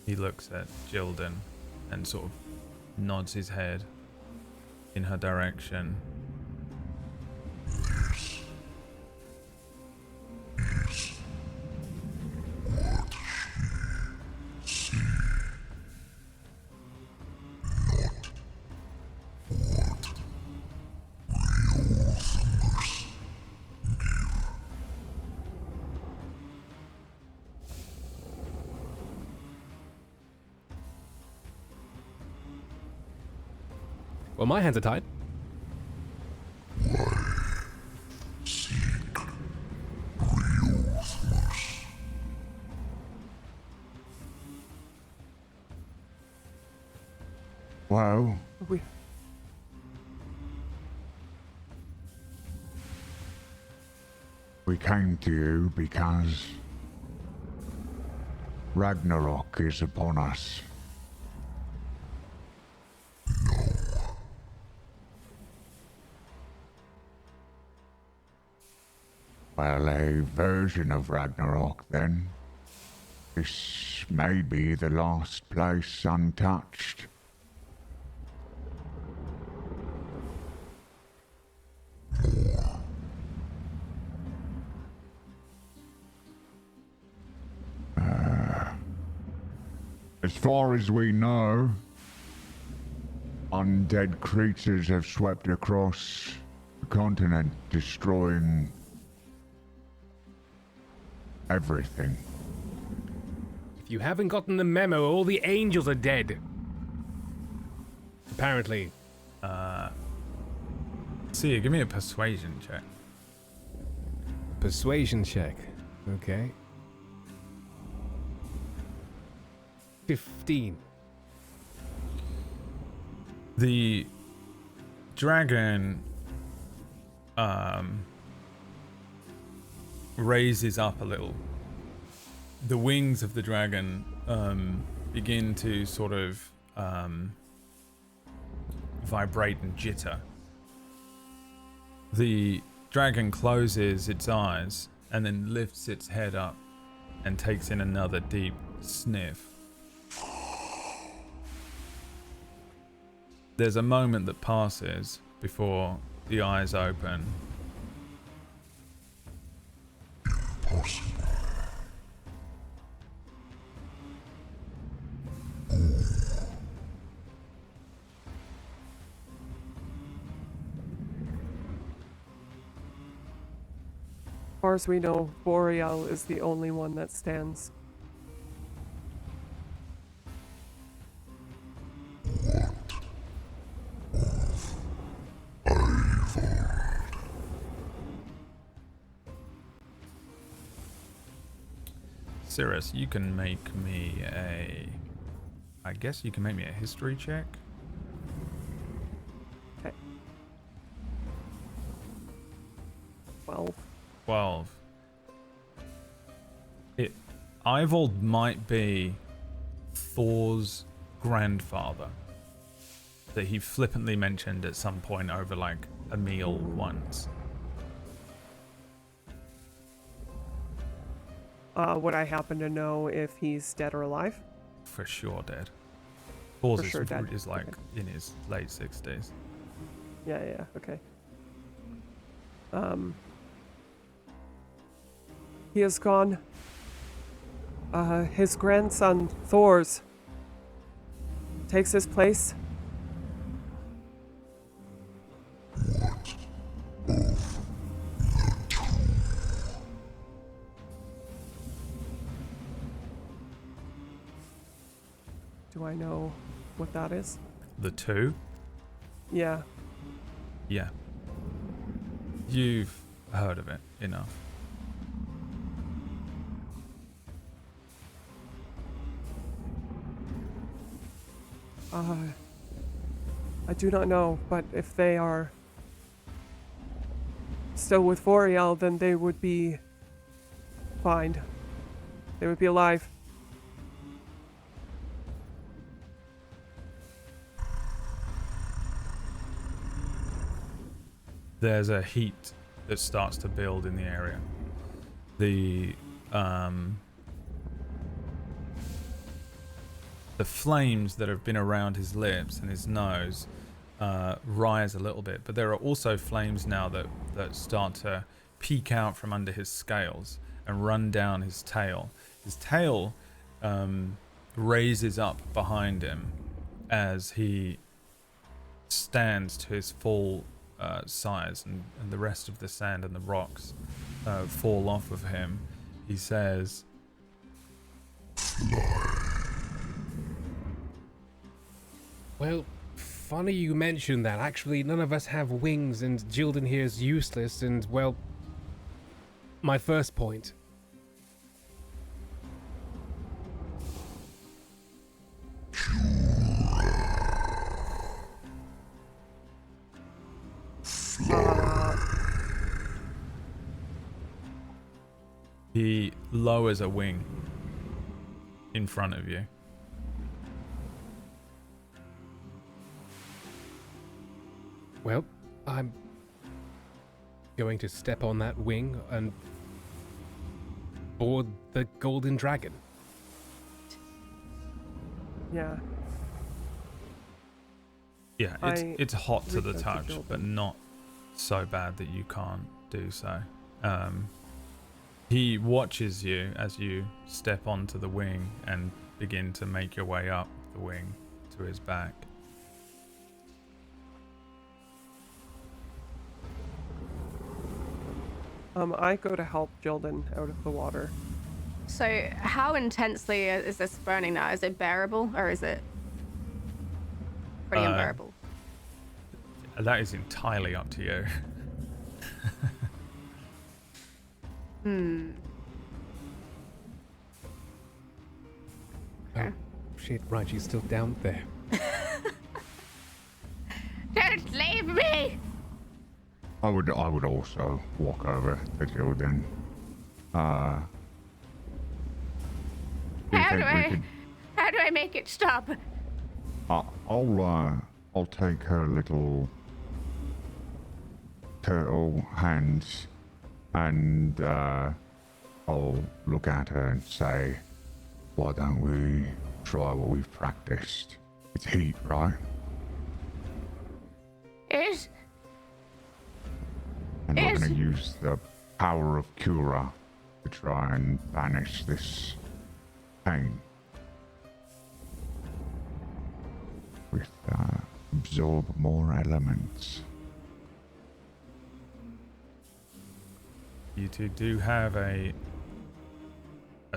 He looks at Jildan and sort of nods his head in her direction. Well, my hands are tied. Well, we came to you because Ragnarok is upon us. Well, a version of Ragnarok, then. This may be the last place untouched. As far as we know, undead creatures have swept across the continent, destroying everything. If you haven't gotten the memo, all the angels are dead. Apparently. See, give me a persuasion check. Persuasion check. Okay. 15. The dragon raises up a little. The wings of the dragon begin to sort of vibrate and jitter. The dragon closes its eyes and then lifts its head up and takes in another deep sniff. There's a moment that passes before the eyes open. far as we know, Boreal is the only one that stands. Cirrus, you can make me a... I guess you can make me a history check. Okay. 12. 12. Ivold might be Thor's grandfather that he flippantly mentioned at some point over like a meal once. Would I happen to know if he's dead or alive? For sure dead. Thor's For sure dead. is like Okay. in his late 60s. Yeah, okay. He is gone. His grandson, Thor's, takes his place. Do I know what that is? The two? Yeah. Yeah. You've heard of it enough. I do not know, but if they are still with Boreal, then they would be fine. They would be alive. There's a heat that starts to build in the area. The flames that have been around his lips and his nose rise a little bit, but there are also flames now that start to peek out from under his scales and run down his tail. His tail raises up behind him as he stands to his full size, and the rest of the sand and the rocks fall off of him. He says, Well, funny you mention that. Actually, none of us have wings, and Jildan here is useless, and, well, my first point. he lowers a wing in front of you. Well, I'm going to step on that wing and board the golden dragon. Yeah. Yeah, it's hot to the reach out to touch, Jildan. but not so bad that you can't do so. He watches you as you step onto the wing and begin to make your way up the wing to his back. I go to help Jildan out of the water. So, how intensely is this burning now? Is it bearable, or is it pretty unbearable? That is entirely up to you. Okay. Oh, shit, right, she's still down there. Don't leave me! I would also walk over to Jildan. Do you How think do we I... could- How do I make it stop? I'll take her little turtle hands and I'll look at her and say, why don't we try what we've practiced? It's heat, right? Is... And we're Yes. going to use the power of Quura to try and banish this pain. With absorb more elements. You two do have a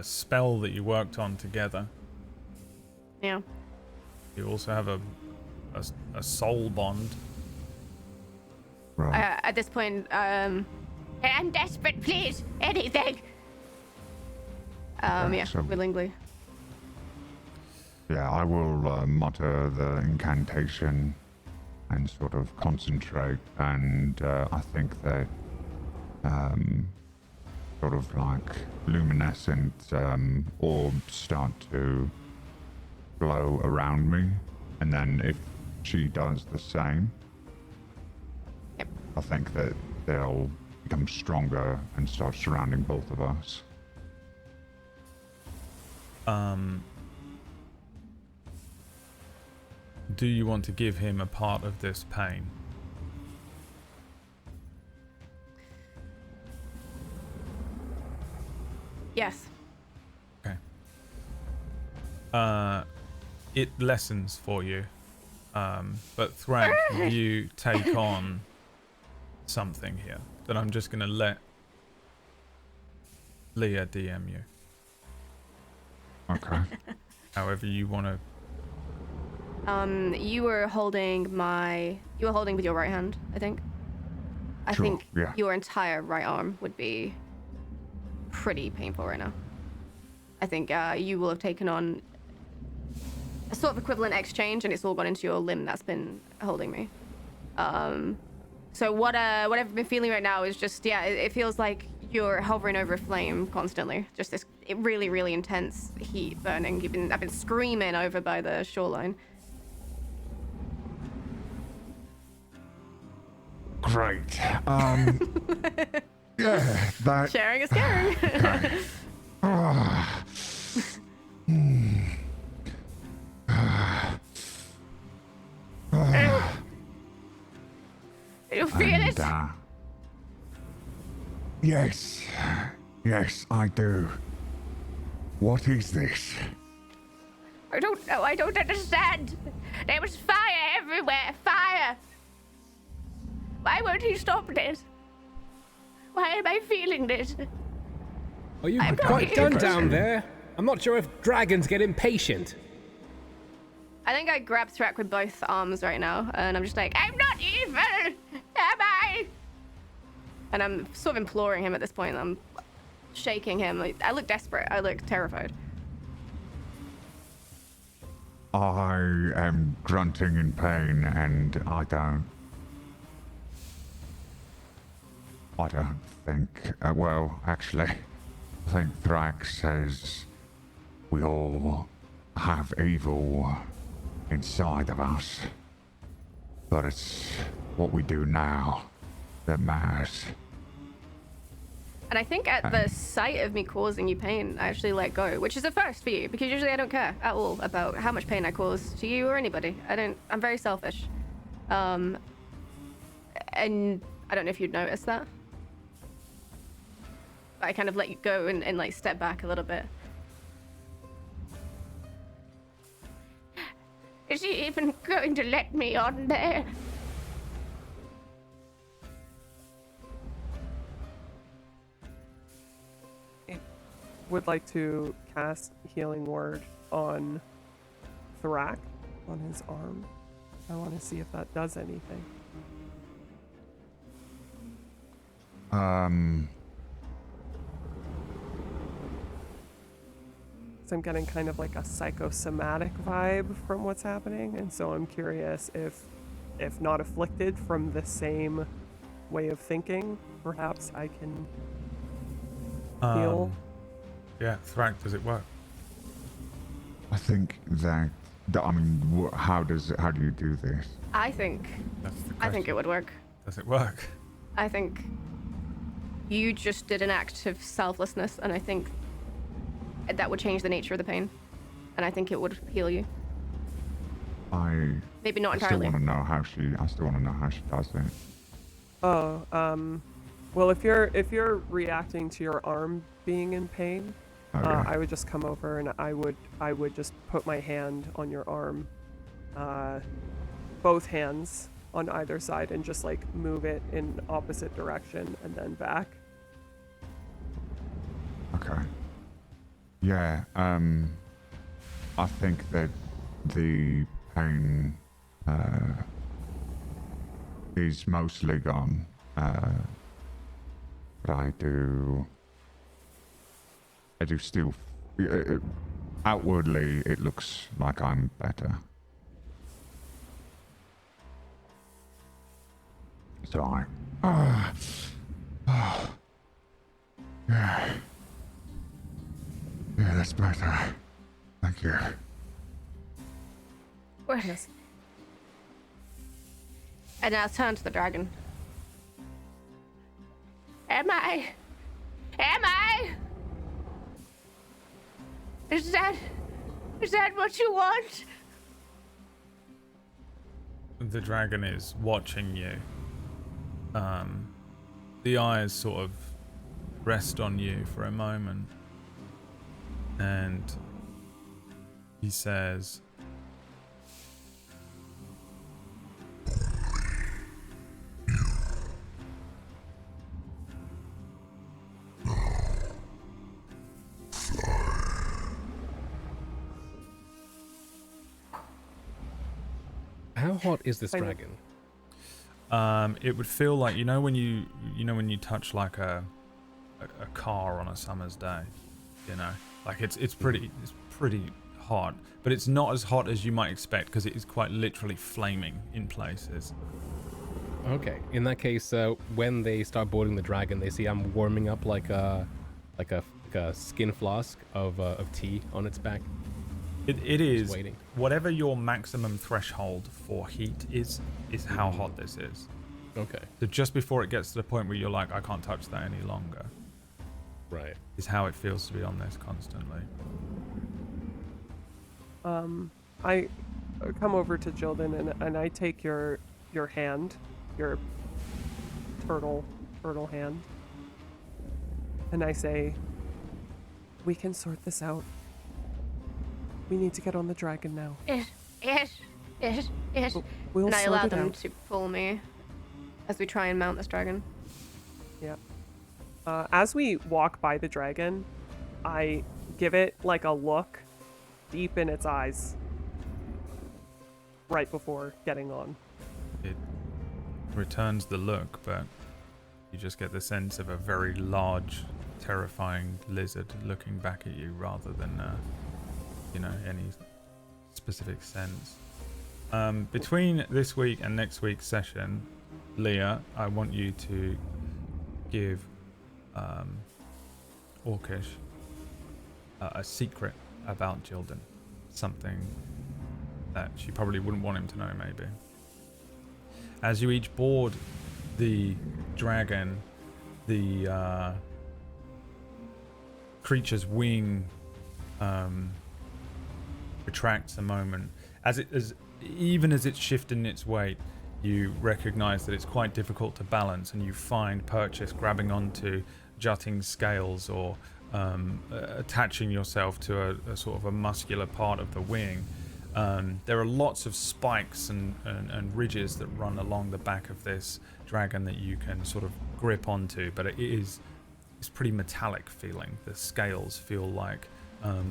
spell that you worked on together. Yeah. You also have a soul bond. Right. At this point, I'm desperate, please. Anything. yeah, so- willingly. Yeah, I will mutter the incantation and sort of concentrate, and I think that sort of like luminescent orbs start to glow around me, and then if she does the same, Yep. I think that they'll become stronger and start surrounding both of us. Do you want to give him a part of this pain? Yes. Okay. It lessens for you. But Thrak, you take on something here that I'm just going to let Leah DM you. Okay. However you want to. You were holding with your right hand, I think. I Sure, think yeah. your entire right arm would be pretty painful right now. I think you will have taken on a sort of equivalent exchange, and it's all gone into your limb that's been holding me. So what I've been feeling right now is just, it feels like you're hovering over a flame constantly. Just this really, really intense heat burning. I've been screaming over by the shoreline. Great. Yeah, that. Sharing is caring. Okay. You feel it? And, yes. Yes, I do. What is this? I don't know. I don't understand. There was fire everywhere. Fire. Why won't he stop this? Why am I feeling this? Are you I'm quite done confused. down there? I'm not sure if dragons get impatient. I think I grab Thrak with both arms right now, and I'm just like, I'm not evil, am I? And I'm sort of imploring him at this point. I'm shaking him. I look desperate. I look terrified. I am grunting in pain, and I don't think. Well, actually, I think Thrax says we all have evil inside of us, but it's what we do now that matters. And I think at the sight of me causing you pain, I actually let go, which is a first for you, because usually I don't care at all about how much pain I cause to you or anybody. I'm very selfish. And I don't know if you'd notice that. But I kind of let you go and like step back a little bit. Is he even going to let me on there? Would like to cast Healing Word on Thrak, on his arm. I want to see if that does anything. So I'm getting kind of like a psychosomatic vibe from what's happening, and so I'm curious if not afflicted from the same way of thinking, perhaps I can heal. Yeah, Thrak, does it work? I think that. I mean, how do you do this? I think That's the question. I think it would work. Does it work? I think you just did an act of selflessness, and I think that would change the nature of the pain, and I think it would heal you. Maybe not I still entirely. want to know how she does it. Oh, well, if you're reacting to your arm being in pain, Okay. I would just come over and I would just put my hand on your arm, both hands on either side, and just like move it in opposite direction and then back. Okay. Yeah, I think that the pain is mostly gone. But I do still, outwardly, it looks like I'm better. So yeah. Yeah, that's better. Thank you. Yes. And now turn to the dragon. Am I? Is that what you want? The dragon is watching you. The eyes sort of rest on you for a moment. And he says, How hot is this I know. dragon? it would feel like, when you touch like a car on a summer's day, like it's pretty hot, but it's not as hot as you might expect because it is quite literally flaming in places. Okay, in that case, when they start boarding the dragon, they see I'm warming up like a skin flask of tea on its back. It is waiting. whatever your maximum threshold for heat is how hot this is. Okay, So just before it gets to the point where you're like, I can't touch that any longer, right. is how it feels to be on this constantly. I come over to Jilden and I take your hand, your turtle hand, and I say, we can sort this out. We need to get on the dragon now. Yes. We'll And I sort allow it them out. to pull me as we try and mount this dragon. Yeah. As we walk by the dragon, I give it like a look deep in its eyes right before getting on. It returns the look, but you just get the sense of a very large, terrifying lizard looking back at you rather than, any specific sense. Between this week and next week's session, Leah, I want you to give Orcish a secret about Jilden. Something that she probably wouldn't want him to know, maybe. As you each board the dragon, the creature's wing retracts a moment. Even as it's shifting its weight, you recognize that it's quite difficult to balance, and you find Purchase grabbing onto jutting scales or attaching yourself to a sort of a muscular part of the wing. There are lots of spikes and ridges that run along the back of this dragon that you can sort of grip onto, but it's pretty metallic feeling. The scales feel like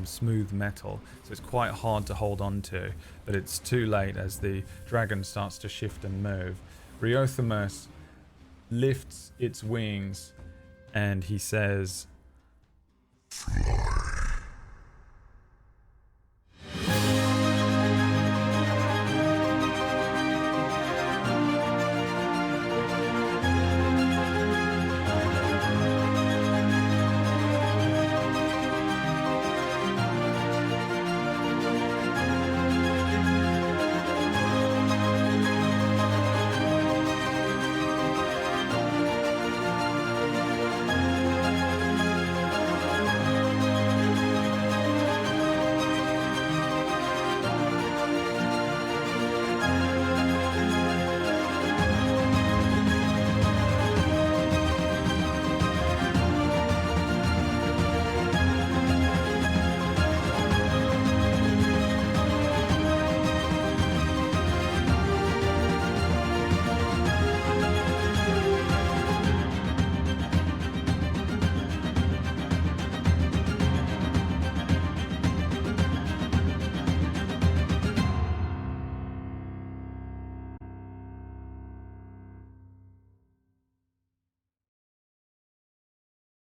smooth metal, so it's quite hard to hold on to, but it's too late as the dragon starts to shift and move. Riothamus lifts its wings and he says,